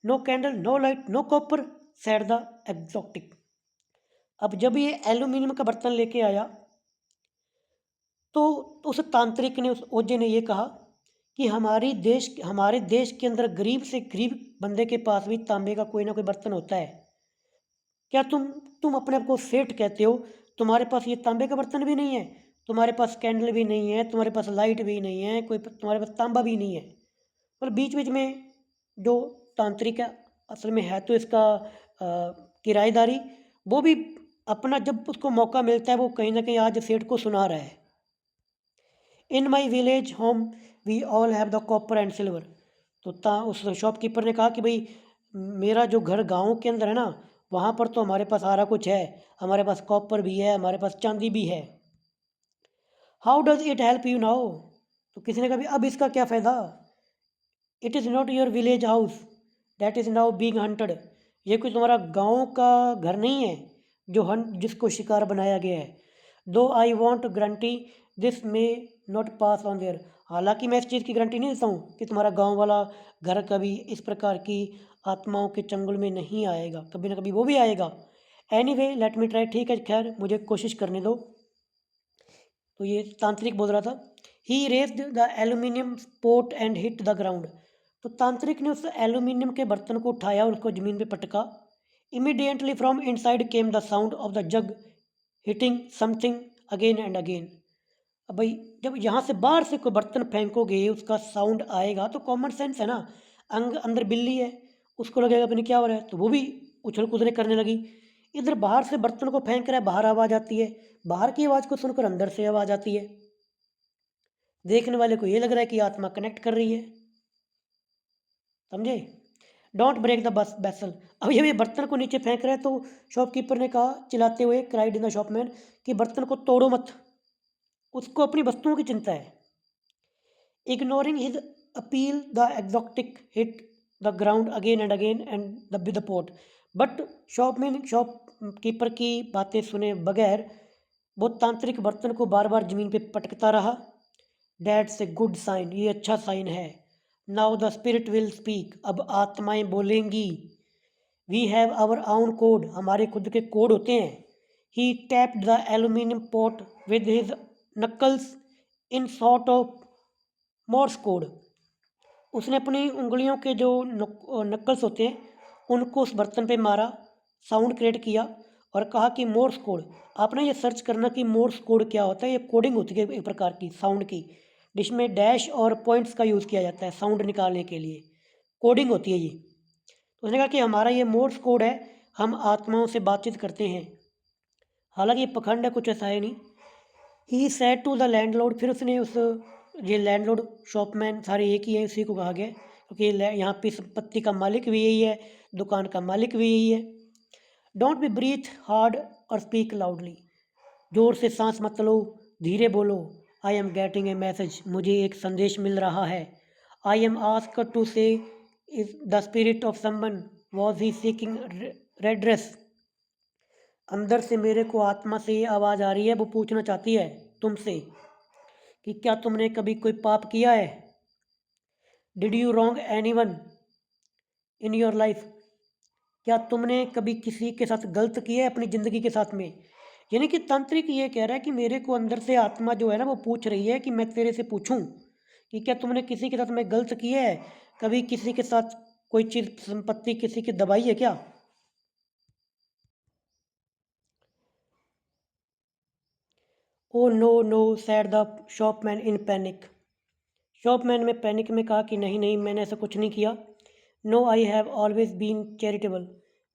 no candle, no light, no copper, said the exotic. अब जब ये एल्यूमिनियम का बर्तन लेके आया तो उस तांत्रिक ने, उस ओझे ने ये कहा कि हमारे देश के अंदर गरीब से गरीब बंदे के पास भी तांबे का कोई ना कोई बर्तन होता है। क्या तुम अपने आप को सेठ कहते हो? तुम्हारे पास ये तांबे का बर्तन भी नहीं है, तुम्हारे पास कैंडल भी नहीं है, तुम्हारे पास लाइट भी नहीं है, कोई तुम्हारे पास तांबा भी नहीं है। पर बीच बीच में जो तांत्रिक है, असल में है तो इसका किराएदारी, वो भी अपना जब उसको मौका मिलता है वो कहीं ना कहीं आज सेठ को सुना रहा है। In my village home we all have the copper and silver. तो उस शॉपकीपर ने कहा कि भाई मेरा जो घर गाँव के अंदर है ना, वहाँ पर तो हमारे पास सारा कुछ है, हमारे पास कॉपर भी है, हमारे पास चांदी भी है। How does it help you now? तो किसी ने कहा, भी अब इसका क्या फ़ायदा? It is not your village house that is now being haunted. ये कोई तुम्हारा गांव का घर नहीं है जिसको शिकार बनाया गया है। दो I want guarantee this may not pass on their. हालांकि मैं इस चीज़ की गारंटी नहीं देता हूँ कि तुम्हारा गांव वाला घर कभी इस प्रकार की आत्माओं के चंगुल में नहीं आएगा, कभी ना कभी वो भी आएगा। Any way let me try, ठीक है, खैर मुझे कोशिश करने दो। तो ये तांत्रिक बोल रहा था। He raised the aluminium pot and hit the ground. तो तांत्रिक ने उस एल्यूमिनियम के बर्तन को उठाया और उसको ज़मीन पे पटका। Immediately from inside came the sound of the jug hitting something again and again. अब भाई जब यहाँ से बाहर से कोई बर्तन फेंकोगे उसका साउंड आएगा तो कॉमन सेंस है ना। अंदर बिल्ली है, उसको लगेगा अपने क्या हो रहा है, तो वो भी उछल कूदने करने लगी। इधर बाहर से बर्तन को फेंक रहा है, बाहर आवाज़ आती है, बाहर की आवाज़ को सुनकर अंदर से आवाज़ आती है। देखने वाले को ये लग रहा है कि आत्मा कनेक्ट कर रही है, समझे? Don't break the brass vessel. अब ये बर्तन को नीचे फेंक रहे हैं, तो शॉपकीपर ने कहा चिल्लाते हुए, क्राइड इन द शॉपमैन, कि बर्तन को तोड़ो मत, उसको अपनी वस्तुओं की चिंता है। Ignoring his appeal the exotic hit the ground again and again and the pot, but shopkeeper की बातें सुने बगैर वो तांत्रिक बर्तन को बार बार जमीन पे पटकता रहा। डैट्स ए गुड साइन, ये अच्छा साइन है। Now the spirit will speak, अब आत्माएं बोलेंगी। We have our own code, हमारे खुद के कोड होते हैं। He tapped the aluminium pot with his knuckles in sort of Morse code, उसने अपनी उंगलियों के जो नक्कल्स होते हैं उनको उस बर्तन पे मारा, साउंड क्रिएट किया और कहा कि मोर्स कोड। आपने ये सर्च करना कि मोर्स कोड क्या होता है। ये कोडिंग होती है एक प्रकार की साउंड की, जिसमें डैश और पॉइंट्स का यूज़ किया जाता है साउंड निकालने के लिए, कोडिंग होती है ये। तो उसने कहा कि हमारा ये मोर्स कोड है, हम आत्माओं से बातचीत करते हैं। हालांकि ये पखंड है, कुछ ऐसा है नहीं। He said to the landlord, फिर उसने उस ये लैंडलॉर्ड शॉपमैन सारे एक ही है, उसी को कहा गया क्योंकि यहाँ पे संपत्ति का मालिक भी यही है, दुकान का मालिक भी यही है। डोंट बी ब्रीथ हार्ड और स्पीक लाउडली, जोर से सांस मत लो, धीरे बोलो। I am getting a message, मुझे एक संदेश मिल रहा है। I am asked to say is the spirit of someone was he seeking redress, अंदर से मेरे को आत्मा से ये आवाज़ आ रही है, वो पूछना चाहती है तुमसे कि क्या तुमने कभी कोई पाप किया है। Did you wrong any one in your life, क्या तुमने कभी किसी के साथ गलत किया है अपनी ज़िंदगी के साथ में। यानी कि तांत्रिक ये कह रहा है कि मेरे को अंदर से आत्मा जो है ना वो पूछ रही है कि मैं तेरे से पूछूं कि क्या तुमने किसी के साथ में गलत किया है, कभी किसी के साथ कोई चीज़ संपत्ति किसी की दबाई है क्या। Oh no no said the shopman in panic, shopman में पैनिक में कहा कि नहीं नहीं, मैंने ऐसा कुछ नहीं किया। No I have always been charitable,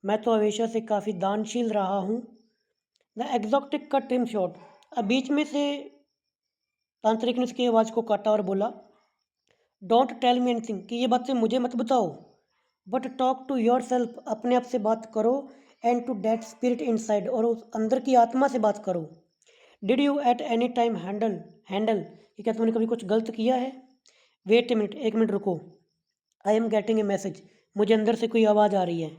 मैं तो हमेशा से काफ़ी दानशील रहा हूँ। The exotic cut him short, अब बीच में से तांत्रिक ने उसकी आवाज़ को काटा और बोला, डोंट टेल मी एनीथिंग, कि ये बातें मुझे मत बताओ, but talk to yourself, अपने आप से बात करो, and to that spirit inside, और उस अंदर की आत्मा से बात करो। Did you at any time handle कि क्या तुमने कभी कुछ गलत किया है। वेट ए मिनट, एक मिनट रुको। I am getting a message, मुझे अंदर से कोई आवाज़ आ रही है।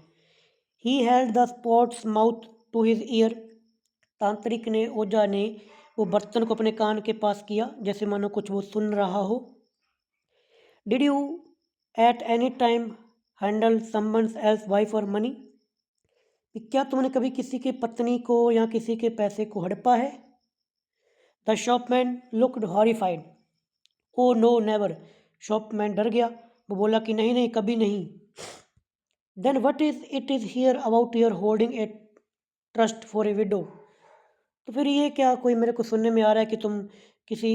He held the pot's mouth to his ear, तांत्रिक ने ओझा ने वो बर्तन को अपने कान के पास किया जैसे मानो कुछ वो सुन रहा हो। Did you at any time handle someone else wife और मनी, क्या तुमने कभी किसी की पत्नी को या किसी के पैसे को हड़पा है। The shopman looked horrified, oh no never, shopman डर गया, वो बोला कि नहीं नहीं, कभी नहीं। Then what is it is here about your holding a trust for a widow, तो फिर ये क्या कोई मेरे को सुनने में आ रहा है कि तुम किसी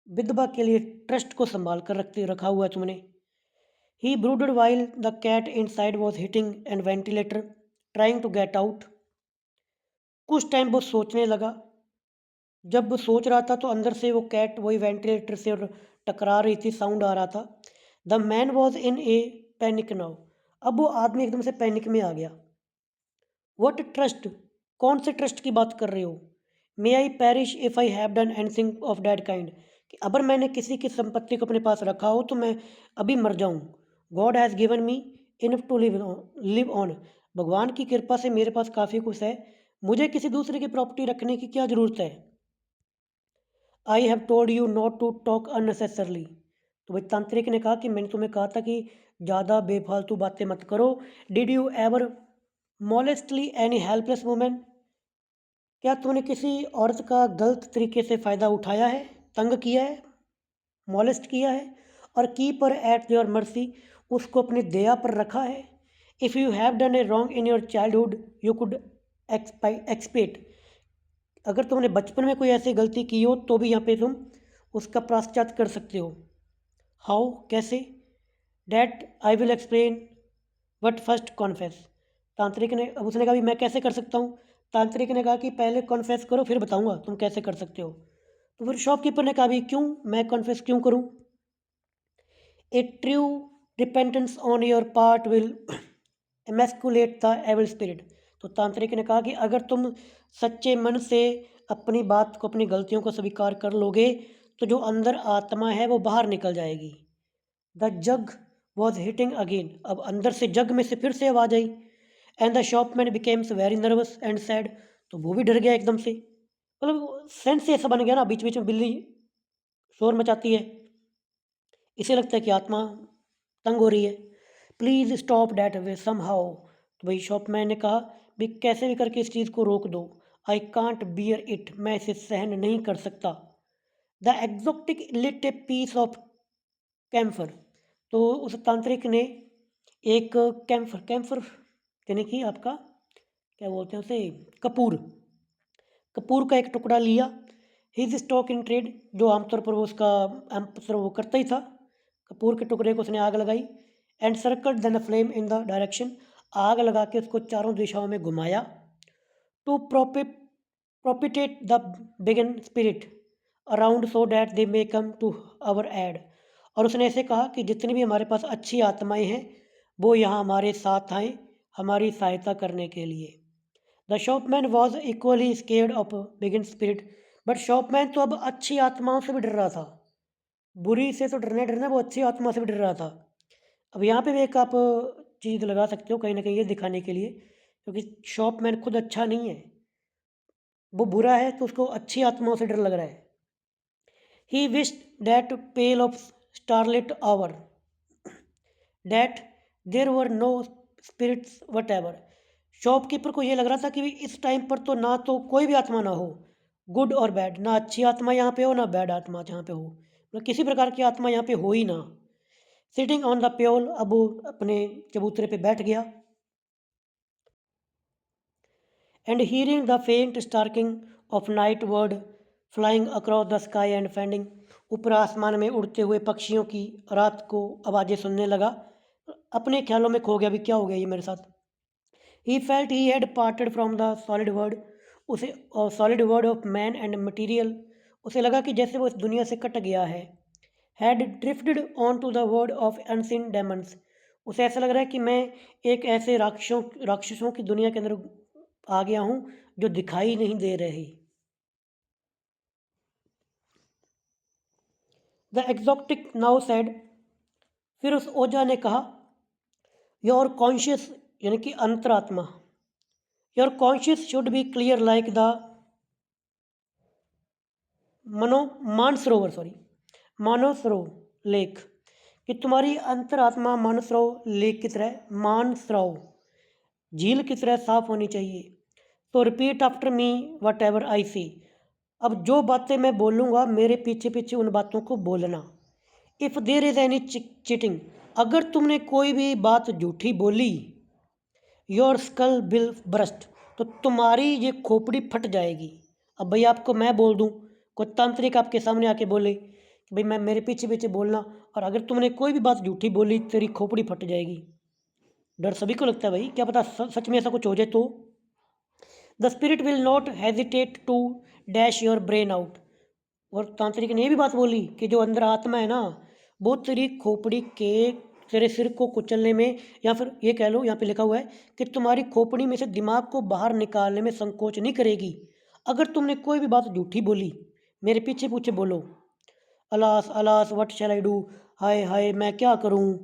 विधवा के लिए ट्रस्ट को संभाल कर रखा हुआ है तुमने। He brooded while the cat inside was hitting and ventilator trying to get out, कुछ टाइम वो सोचने लगा। जब वो सोच रहा था तो अंदर से वो कैट वही वेंटिलेटर से और टकरा रही थी, साउंड आ रहा था। The man was in A panic now, अब वो आदमी एकदम से पैनिक में आ गया। वट ट्रस्ट, कौन से ट्रस्ट की बात कर रहे हो। May I perish if I have done anything of that kind, कि अगर मैंने किसी की संपत्ति को अपने पास रखा हो तो मैं अभी मर जाऊं। God has given me enough to live on, भगवान की कृपा से मेरे पास काफ़ी कुछ है, मुझे किसी दूसरे की प्रॉपर्टी रखने की क्या ज़रूरत है। I have told you not to talk unnecessarily, तो भाई तांत्रिक ने कहा कि मैंने तुम्हें कहा था कि ज़्यादा बेफालतू बातें मत करो। Did you ever molestly any helpless women, क्या तुमने किसी औरत का गलत तरीके से फ़ायदा उठाया है, तंग किया है, मॉलेस्ट किया है। और की पर एट योर मर्सी, उसको अपनी दया पर रखा है। If you have done A wrong in your childhood you could expect, अगर तुमने बचपन में कोई ऐसी गलती की हो तो भी यहाँ पे तुम उसका प्राश्चात कर सकते हो। हाउ, कैसे। That I will explain, but first confess, तांत्रिक ने, अब उसने कहा भी मैं कैसे कर सकता हूँ। तांत्रिक ने कहा कि पहले कॉन्फेस करो फिर बताऊँगा तुम कैसे कर सकते हो। तो फिर शॉपकीपर ने कहा भी क्यों, मैं कॉन्फेस क्यों करूँ। A true repentance on your part will emasculate the evil spirit. तो तांत्रिक ने कहा कि अगर तुम सच्चे मन से अपनी बात को, अपनी गलतियों को स्वीकार कर लोगे तो जो अंदर आत्मा है वो बाहर निकल जाएगी। The jug was hitting again. अब अंदर से जग में से फिर से आवाज आई। And the shopman becomes very nervous and sad. तो वो भी डर गया एकदम से। मतलब सेंस ऐसा बन गया ना, बीच बीच में बिल्ली शोर मचाती है, इसे लगता है कि आत्मा तंग हो रही है। Please stop that way somehow. तो भाई शॉपमैन ने कहा भी कैसे भी करके इस चीज़ को रोक दो। I can't bear it. मैं इसे सहन नहीं कर सकता। The exotic lit a piece of camphor. तो उस तांत्रिक ने एक कैम्फर, कैम्फर यानी कि आपका क्या बोलते हैं उसे, कपूर, कपूर का एक टुकड़ा लिया। His stock in trade. जो आमतौर पर वो उसका आमतौर वो करता ही था। कपूर के टुकड़े को उसने आग लगाई। And circled then a flame in the direction. आग लगा के उसको चारों दिशाओं में घुमाया। To propitiate the benign spirit around so that they may come to our aid. और उसने ऐसे कहा कि जितनी भी हमारे पास अच्छी आत्माएं हैं वो यहाँ हमारे साथ आएँ हमारी सहायता करने के लिए। The shopman was equally scared of begin spirit. But shopman तो अब अच्छी आत्माओं से भी डर रहा था। बुरी से तो डरना डरना, वो अच्छी आत्मा से भी डर रहा था। अब यहाँ पे भी एक आप चीज़ लगा सकते हो कहीं ना कहीं ये दिखाने के लिए, क्योंकि शॉपमैन खुद अच्छा नहीं है, वो बुरा है तो उसको अच्छी आत्माओं से डर लग रहा है। He wished that pale of starlit hour that there were no spirits whatever. Shopkeeper को ये लग रहा था कि इस टाइम पर तो ना तो कोई भी आत्मा ना हो, गुड और बैड, ना अच्छी आत्मा यहाँ पे हो ना बैड आत्मा यहाँ पे हो, मतलब किसी प्रकार की आत्मा यहाँ पे हो ही ना। Sitting on the pyol. अब वो अपने चबूतरे पे बैठ गया। And hearing the faint squawking of night bird flying across the sky and fading. ऊपर आसमान में उड़ते हुए पक्षियों की रात को आवाज़ें सुनने लगा। अपने ख्यालों में खो गया, भी क्या हो गया ये मेरे साथ। He felt he had parted from the solid world. उसे solid world of man and material. उसे लगा कि जैसे वो इस दुनिया से कट गया है। Had drifted onto the world of unseen demons. उसे ऐसा लग रहा है कि मैं एक ऐसे राक्षसों की दुनिया के अंदर आ गया हूँ जो दिखाई नहीं दे रही। The exotic now said. फिर उस ओझा ने कहा, योर कॉन्शियस यानी कि अंतरात्मा, your conscious should be clear like the Mansarovar lake. कि तुम्हारी अंतरात्मा मानसरोवर लेक की तरह, मानसरोवर झील की तरह साफ होनी चाहिए। तो repeat after me whatever I say. अब जो बातें मैं बोलूँगा मेरे पीछे पीछे उन बातों को बोलना। If there is any cheating. अगर तुमने कोई भी बात झूठी बोली, योर स्कल विल ब्रस्ट। तो तुम्हारी ये खोपड़ी फट जाएगी। अब भाई आपको मैं बोल दूँ, कोई तांत्रिक आपके सामने आके बोले कि भाई मैं मेरे पीछे पीछे बोलना, और अगर तुमने कोई भी बात झूठी बोली तेरी खोपड़ी फट जाएगी। डर सभी को लगता है भाई, क्या पता सच में ऐसा कुछ हो जाए तो। The spirit will not hesitate to dash your brain out. और तांत्रिक ने ये भी बात बोली कि जो अंदर आत्मा है ना, वो तेरी खोपड़ी के, तेरे सिर को कुचलने में, या फिर ये कह लो यहाँ पे लिखा हुआ है कि तुम्हारी खोपड़ी में से दिमाग को बाहर निकालने में संकोच नहीं करेगी अगर तुमने कोई भी बात झूठी बोली। मेरे पीछे पीछे बोलो, alas alas what shall I do. हाय हाय मैं क्या करूँ।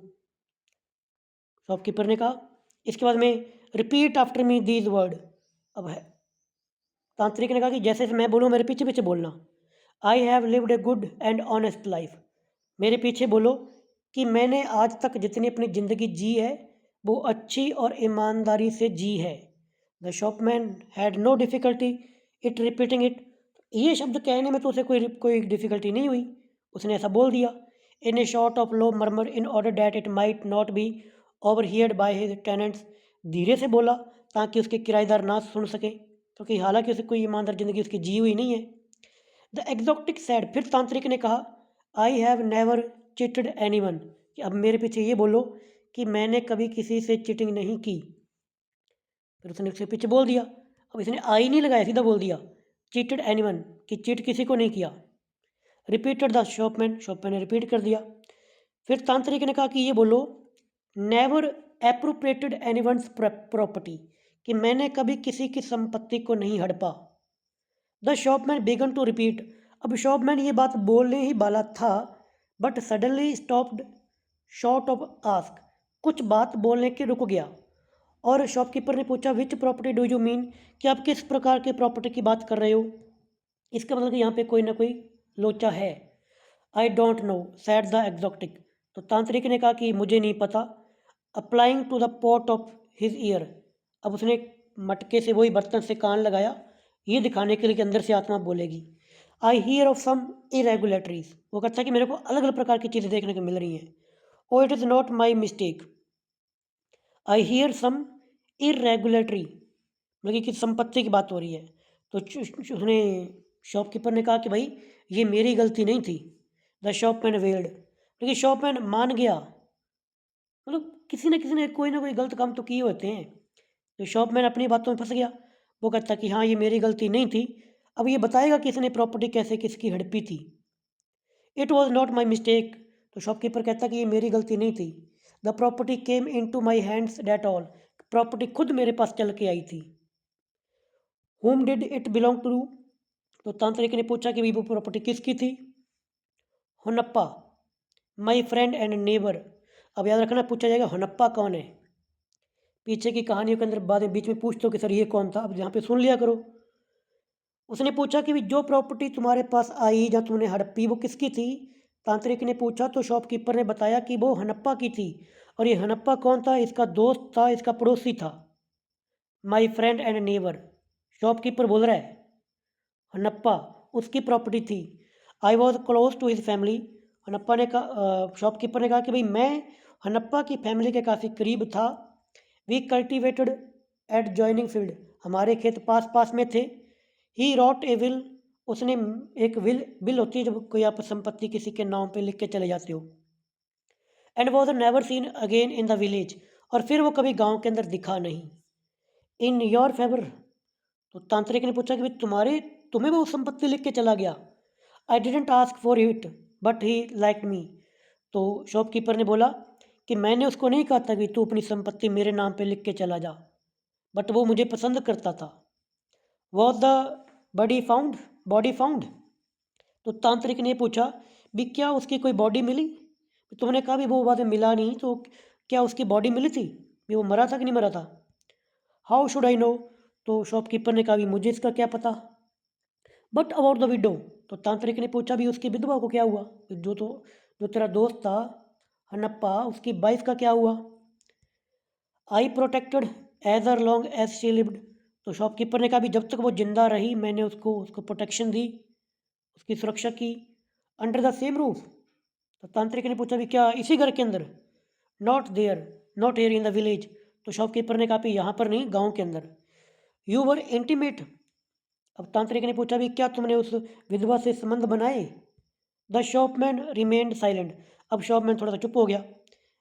शॉपकीपर ने कहा। इसके बाद में repeat after me these word. अब है तांत्रिक ने कहा कि जैसे मैं बोलूँ मेरे पीछे पीछे बोलना। आई have lived a good and honest life. मेरे पीछे बोलो कि मैंने आज तक जितनी अपनी ज़िंदगी जी है वो अच्छी और ईमानदारी से जी है। The shopman had no difficulty it repeating it. ये शब्द कहने में तो उसे कोई डिफ़िकल्टी नहीं हुई, उसने ऐसा बोल दिया। In a sort of low murmur in order that it might not be overheard by his tenants. धीरे से बोला ताकि उसके किराएदार ना सुन सकें, क्योंकि हालांकि उसे कोई ईमानदार ज़िंदगी उसकी जी हुई नहीं है। The exotic sad. फिर तांत्रिक ने कहा, I have never cheated any one. कि अब मेरे पीछे ये बोलो कि मैंने कभी किसी से चिटिंग नहीं की। फिर उसने उसके पीछे बोल दिया। अब इसने आई नहीं लगाया, सीधा बोल दिया चीटेड एनी वन, कि चीट किसी को नहीं किया। Repeated the शॉपमैन। शॉपमैन ने रिपीट कर दिया। फिर तांत्रिक ने कहा कि ये बोलो, नेवर एप्रोप्रिएटेड एनीवन्स प्रॉपर्टी, कि मैंने कभी किसी की संपत्ति को नहीं हड़पा। द शॉपमैन बिगन टू रिपीट, अब शॉपमैन ये बात बोलने ही वाला था, but suddenly stopped short of ask, कुछ बात बोलने के रुक गया। और शॉपकीपर ने पूछा, which property do you mean, कि आप किस प्रकार के प्रॉपर्टी की बात कर रहे हो। इसका मतलब कि यहाँ पे कोई ना कोई लोचा है। I don't know said the exotic, तो तांत्रिक ने कहा कि मुझे नहीं पता। Applying to the pot of his ear, अब उसने मटके से वही बर्तन से कान लगाया, ये दिखाने के लिए कि अंदर से आत्मा बोलेगी। आई हियर ऑफ सम इरेगुलेटरीज, वो कहता है कि मेरे को अलग अलग प्रकार की चीज़ें देखने को मिल रही हैं। Oh it is not my mistake, I hear some irregularity, मतलब कि संपत्ति की बात हो रही है। तो उसने शॉपकीपर ने कहा कि भाई ये मेरी गलती नहीं थी। द शॉपमैन वेल्ड, लेकिन शॉपमैन मान गया, मतलब किसी न कोई ना कोई गलत काम तो किए होते हैं। तो शॉपमैन अपनी बातों में फंस गया। वो कहता कि हाँ ये मेरी गलती नहीं थी, अब ये बताएगा कि इसने प्रॉपर्टी कैसे किसकी हड़पी थी। It was not my mistake, तो शॉपकीपर कहता कि ये मेरी गलती नहीं थी। The property came into my hands that all, property खुद मेरे पास चल के आई थी। Whom did it belong to, तो तांत्रिक ने पूछा कि वो प्रॉपर्टी किसकी थी। Honappa my friend and neighbour, अब याद रखना पूछा जाएगा होनप्पा कौन है। पीछे की कहानियों के अंदर बाद में बीच में पूछते हो कि सर ये कौन था, अब यहाँ पे सुन लिया करो। उसने पूछा कि जो प्रॉपर्टी तुम्हारे पास आई या तुमने हड़प्पी वो किसकी थी। तांत्रिक ने पूछा तो शॉपकीपर ने बताया कि वो हनप्पा की थी। और ये हनप्पा कौन था, इसका दोस्त था, इसका पड़ोसी था। My friend and neighbour, shopkeeper बोल रहा है हनप्पा उसकी प्रॉपर्टी थी। I was close to his family, Hanappa ने कहा, शॉपकीपर ने कहा कि भाई मैं हनप्पा की फैमिली के काफ़ी करीब था। We cultivated adjoining field, हमारे खेत पास पास में थे। ही रॉट ए विल, उसने एक विल होती है जब कोई आप संपत्ति किसी के नाम पे लिख के चले जाते हो। And was never seen again in the village, और फिर वो कभी गांव के अंदर दिखा नहीं। इन योर फेवर, तो तांत्रिक ने पूछा कि भाई तुम्हें वो संपत्ति लिख के चला गया। I didn't ask for it but he like me, तो शॉपकीपर ने बोला कि मैंने उसको नहीं कहा था कि तू अपनी संपत्ति मेरे नाम पे लिख के चला जा, बट वो मुझे पसंद करता था। वॉज द बॉडी फाउंड, तो तांत्रिक ने पूछा भी क्या उसकी कोई बॉडी मिली। तुमने कहा भी वो बाद में मिला नहीं, तो क्या उसकी बॉडी मिली थी, भी वो मरा था कि नहीं मरा था। हाउ शुड आई नो, तो शॉपकीपर ने कहा भी मुझे इसका क्या पता। बट अबाउट द विडो, तो तांत्रिक ने पूछा भी उसकी विधवा को क्या हुआ, जो तेरा दोस्त था हनप्पा, उसकी वाइफ का क्या हुआ। I protected as her long as she lived, तो शॉपकीपर ने कहा भी जब तक वो जिंदा रही मैंने उसको प्रोटेक्शन दी, उसकी सुरक्षा की। अंडर द सेम रूफ, तो तांत्रिक ने पूछा भी क्या इसी घर के अंदर। Not here in the village, तो शॉपकीपर ने कहा भी यहाँ पर नहीं, गांव के अंदर। यू वर इंटीमेट, अब तांत्रिक ने पूछा भी क्या तुमने उस विधवा से संबंध बनाए। द शॉपमैन रिमेन्ड साइलेंट, अब शॉपमैन थोड़ा सा चुप हो गया।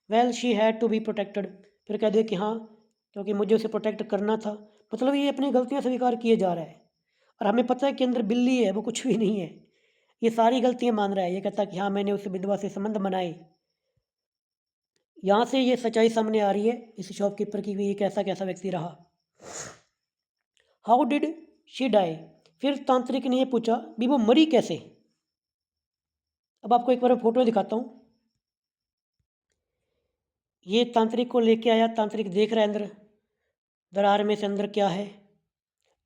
Well she had to be protected, फिर कह दिया कि हाँ क्योंकि मुझे उसे प्रोटेक्ट करना था। मतलब ये अपनी गलतियाँ स्वीकार किए जा रहा है, और हमें पता है कि अंदर बिल्ली है, वो कुछ भी नहीं है। ये सारी गलतियाँ मान रहा है, ये कहता है कि हाँ मैंने उस विधवा से संबंध बनाए। यहाँ से ये सच्चाई सामने आ रही है इस शॉपकीपर की, ये कैसा कैसा व्यक्ति रहा। हाउ डिड शी डाई, फिर तांत्रिक ने ये पूछा भी वो मरी कैसे। अब आपको एक बार फोटो दिखाता हूँ। ये तांत्रिक को लेके आया, तांत्रिक देख रहा है अंदर दरार में से अंदर क्या है।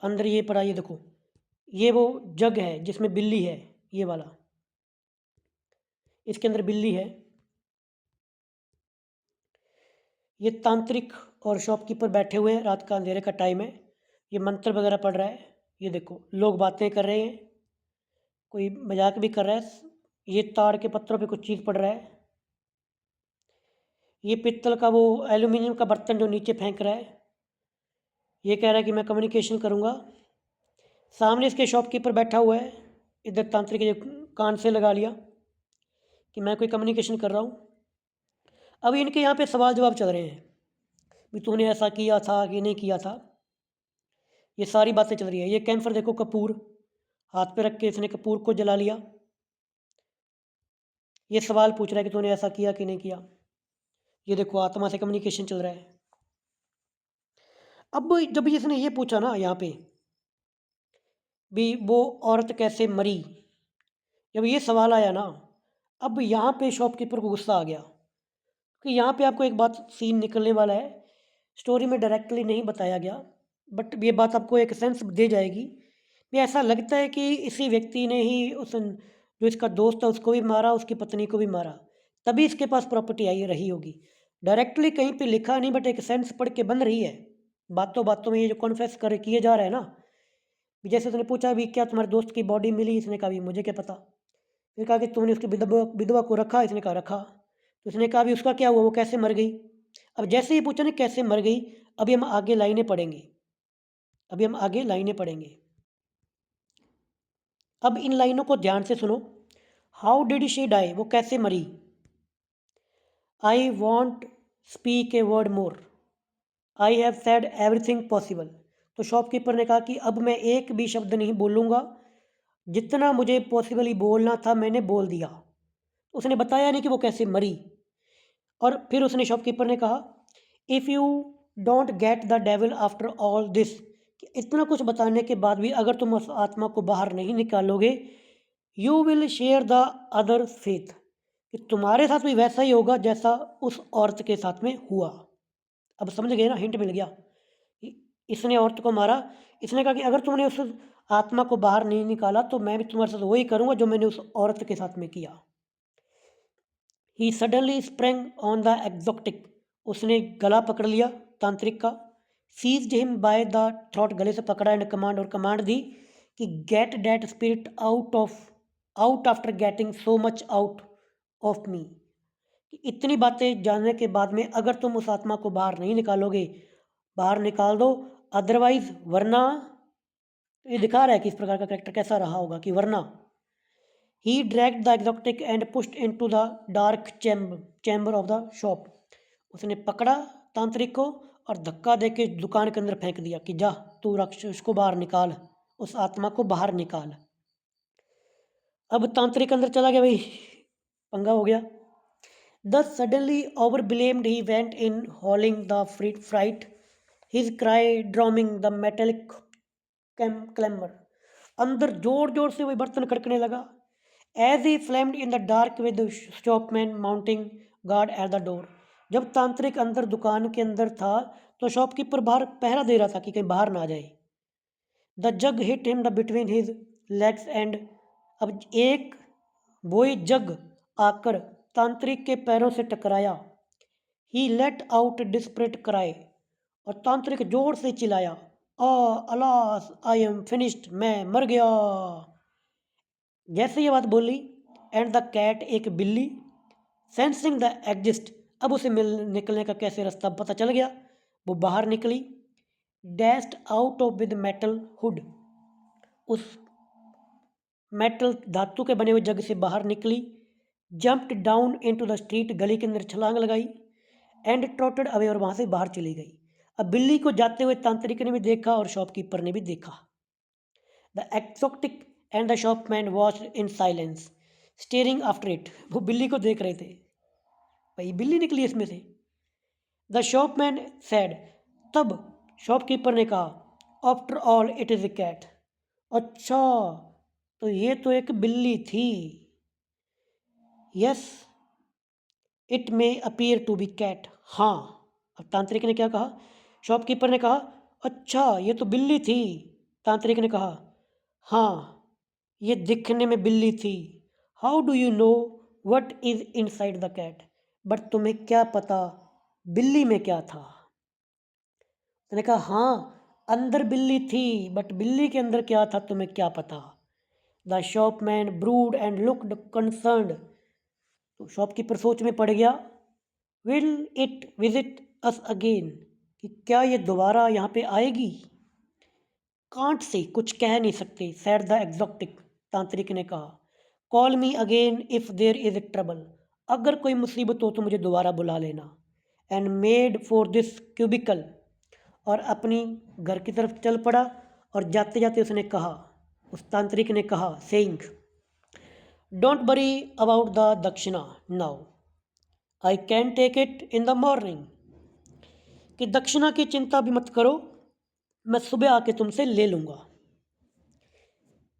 अंदर ये पड़ा, ये देखो, ये वो जग है जिसमें बिल्ली है, ये वाला, इसके अंदर बिल्ली है। ये तांत्रिक और शॉपकीपर बैठे हुए हैं, रात का अंधेरे का टाइम है, ये मंत्र वगैरह पढ़ रहा है। ये देखो लोग बातें कर रहे हैं, कोई मजाक भी कर रहा है। ये ताड़ के पत्थरों पे कुछ चीज़ पड़ रहा है। ये पित्तल का वो एल्यूमिनियम का बर्तन जो नीचे फेंक रहा है, ये कह रहा है कि मैं कम्युनिकेशन करूँगा। सामने इसके शॉपकीपर बैठा हुआ है, इधर तांत्रिक के कान से लगा लिया कि मैं कोई कम्युनिकेशन कर रहा हूँ। अब इनके यहाँ पे सवाल जवाब चल रहे हैं, भी तूने ऐसा किया था कि नहीं किया था, ये सारी बातें चल रही है। ये कैंसर देखो, कपूर हाथ पे रख के इसने कपूर को जला लिया। ये सवाल पूछ रहा है कि तूने ऐसा किया कि नहीं किया। ये देखो आत्मा से कम्युनिकेशन चल रहा है। अब जब इसने ये पूछा ना यहाँ पे भी वो औरत कैसे मरी, जब ये सवाल आया ना, अब यहाँ पे शॉपकीपर को गुस्सा आ गया कि यहाँ पे आपको एक बात सीन निकलने वाला है। स्टोरी में डायरेक्टली नहीं बताया गया, बट ये बात आपको एक सेंस दे जाएगी। भी ऐसा लगता है कि इसी व्यक्ति ने ही उस जो इसका दोस्त है उसको भी मारा, उसकी पत्नी को भी मारा, तभी इसके पास प्रॉपर्टी आई रही होगी। डायरेक्टली कहीं पे लिखा नहीं, बट एक सेंस पढ़ के बन रही है। बातों बातों में ये जो कॉन्फेस कर किए जा रहा है ना, भी जैसे उसने पूछा भी क्या तुम्हारे दोस्त की बॉडी मिली, इसने कहा भी मुझे क्या पता। फिर कहा कि तुमने उसकी विधवा विधवा को रखा, इसने कहा रखा। तो उसने कहा भी उसका क्या हुआ, वो कैसे मर गई। अब जैसे ही पूछा ना कैसे मर गई, अभी हम आगे लाइनें पढ़ेंगे, अभी हम आगे लाइनें पढ़ेंगे। अब इन लाइनों को ध्यान से सुनो। हाउ डिड शी डाई, वो कैसे मरी। I want speak a word more, I have said everything possible. तो शॉपकीपर ने कहा कि अब मैं एक भी शब्द नहीं बोलूँगा, जितना मुझे पॉसिबली बोलना था मैंने बोल दिया। उसने बताया नहीं कि वो कैसे मरी। और फिर उसने शॉपकीपर ने कहा if you don't get the devil after all this, इतना कुछ बताने के बाद भी अगर तुम उस आत्मा को बाहर नहीं निकालोगे, you will share the other faith, कि तुम्हारे साथ भी वैसा ही होगा जैसा उस औरत के साथ में हुआ। अब समझ गए ना, हिंट मिल गया। इसने औरत को मारा, इसने कहा कि अगर तुमने उस आत्मा को बाहर नहीं निकाला तो मैं भी तुम्हारे साथ वही करूँगा जो मैंने उस औरत के साथ में किया। He suddenly sprang on the exotic, उसने गला पकड़ लिया तांत्रिक का। Seized him by the throat, गले से पकड़ा एंड कमांड, और कमांड दी कि get that spirit out after getting so much out of me. इतनी बातें जानने के बाद में अगर तुम उस आत्मा को बाहर नहीं निकालोगे, बाहर निकाल दो, अदरवाइज, वरना। तो ये दिखा रहा है कि इस प्रकार का करेक्टर कैसा रहा होगा कि वरना। ही ड्रैग्ड द एग्जॉक्टिक and pushed into the dark chamber of the shop, उसने पकड़ा तांत्रिक को और धक्का दे के दुकान के अंदर फेंक दिया कि जा तू राक्षस को बाहर निकाल, उस आत्मा को बाहर निकाल। अब तांत्रिक अंदर चला गया, भाई पंगा हो गया। Thus suddenly overblamed he went in, howling the fright, his cry drowning the metallic clamor. अंदर जोर जोर से वही बर्तन खड़कने लगा। As he flamed in the dark with the shopman mounting guard at the door. जब तांत्रिक अंदर दुकान के अंदर था तो शॉपकीपर बाहर पहरा दे रहा था कि कहीं बाहर ना आ जाए। The jug hit him the between his legs and, अब एक वही जग आकर तांत्रिक के पैरों से टकराया। ही लेट आउट डिस्परेट क्राई, और तांत्रिक जोर से चिल्लाया, अलास आई एम फिनिश्ड, मैं मर गया। जैसे ये बात बोली, एंड द कैट, एक बिल्ली, सेंसिंग द एग्जिस्ट, अब उसे निकलने का कैसे रास्ता पता चल गया, वो बाहर निकली। Dashed out of with metal hood, उस मेटल धातु के बने हुए जग से बाहर निकली। Jumped down into the street, गली के अंदर छलांग लगाई। एंड ट्रॉटेड अवे, और वहाँ से बाहर चली गई। अब बिल्ली को जाते हुए तांत्रिक ने भी देखा और शॉपकीपर ने भी देखा। द एक्सोटिक and the shopman watch in silence staring after it, वो बिल्ली को देख रहे थे, भाई बिल्ली निकली इसमें से। द शॉपमैन सैड, तब शॉपकीपर ने कहा, after all it is a cat, अच्छा तो ये तो एक बिल्ली थी। Yes it may appear to be cat, हाँ। अब तांत्रिक ने क्या कहा, शॉपकीपर ने कहा अच्छा ये तो बिल्ली थी। तांत्रिक ने कहा हाँ ये दिखने में बिल्ली थी। How do you know what is inside the cat, but तुम्हें क्या पता बिल्ली में क्या था। मैंने कहा हाँ अंदर बिल्ली थी, बट बिल्ली के अंदर क्या था तुम्हें क्या पता। The shopman brood and looked concerned, तो शॉपकीपर सोच में पड़ गया। Will it visit us again, कि क्या ये दोबारा यहाँ पे आएगी। कांट से, कुछ कह नहीं सकते। सैड द एग्जॉक्टिक, तांत्रिक ने कहा। Call me again if there is trouble, अगर कोई मुसीबत हो तो मुझे दोबारा बुला लेना। And made for this cubicle, और अपनी घर की तरफ चल पड़ा। और जाते जाते उसने कहा, उस तांत्रिक ने कहा, saying don't worry about the dakshina now, I can take it in the morning. कि दक्षिणा की चिंता भी मत करो, मैं सुबह आके तुमसे ले लूँगा।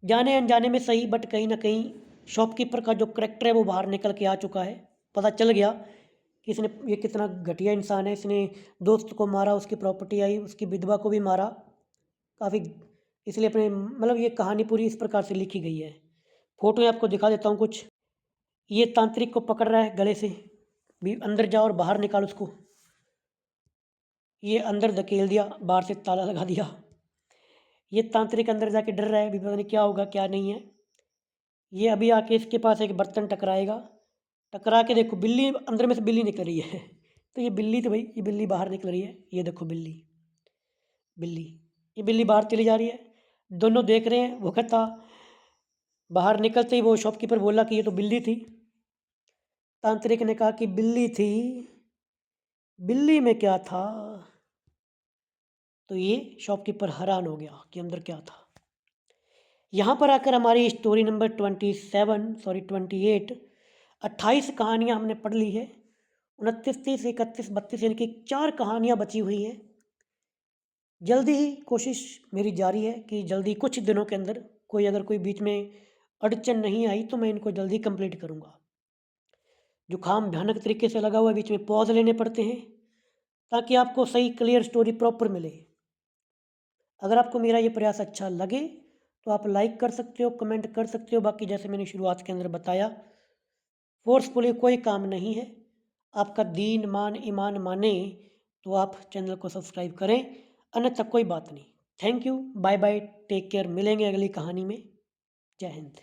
जाने अनजाने में सही, बट कहीं ना कहीं शॉपकीपर का जो करेक्टर है वो बाहर निकल के आ चुका है। पता चल गया कि इसने, ये कितना घटिया इंसान है। इसने दोस्त को मारा, उसकी प्रॉपर्टी आई, उसकी विधवा को भी मारा काफ़ी। इसलिए अपने मतलब ये कहानी पूरी इस प्रकार से लिखी गई है। फोटो में आपको दिखा देता हूँ कुछ। ये तांत्रिक को पकड़ रहा है गले से, भी अंदर जाओ और बाहर निकाल उसको। ये अंदर धकेल दिया, बाहर से ताला लगा दिया। ये तांत्रिक अंदर जाके डर रहा है, भी पता नहीं क्या होगा क्या नहीं है। ये अभी आके इसके पास एक बर्तन टकराएगा, टकरा के देखो बिल्ली अंदर में से बिल्ली निकल रही है। तो ये बिल्ली, तो भाई ये बिल्ली बाहर निकल रही है। ये देखो बिल्ली, बिल्ली, ये बिल्ली बाहर चली जा रही है। दोनों देख रहे हैं। वो कहता, बाहर निकलते ही वो शॉपकीपर बोला कि ये तो बिल्ली थी। तांत्रिक ने कहा कि बिल्ली थी, बिल्ली में क्या था। तो ये शॉपकीपर हैरान हो गया कि अंदर क्या था। यहाँ पर आकर हमारी स्टोरी नंबर 28 कहानियाँ हमने पढ़ ली है। 29, 30, 31, 32 यानी कि 4 कहानियाँ बची हुई हैं। जल्दी ही कोशिश मेरी जारी है कि जल्दी कुछ दिनों के अंदर अगर कोई बीच में अड़चन नहीं आई तो मैं इनको जल्दी कंप्लीट करूँगा। जुकाम भयानक तरीके से लगा हुआ है, बीच में पॉज लेने पड़ते हैं ताकि आपको सही क्लियर स्टोरी प्रॉपर मिले। अगर आपको मेरा ये प्रयास अच्छा लगे तो आप लाइक कर सकते हो, कमेंट कर सकते हो। बाकी जैसे मैंने शुरुआत के अंदर बताया, फोर्सफुली कोई काम नहीं है। आपका दीन मान ईमान माने तो आप चैनल को सब्सक्राइब करें, अन्यथा कोई बात नहीं। Thank you, bye bye, take care. मिलेंगे अगली कहानी में। जय हिंद।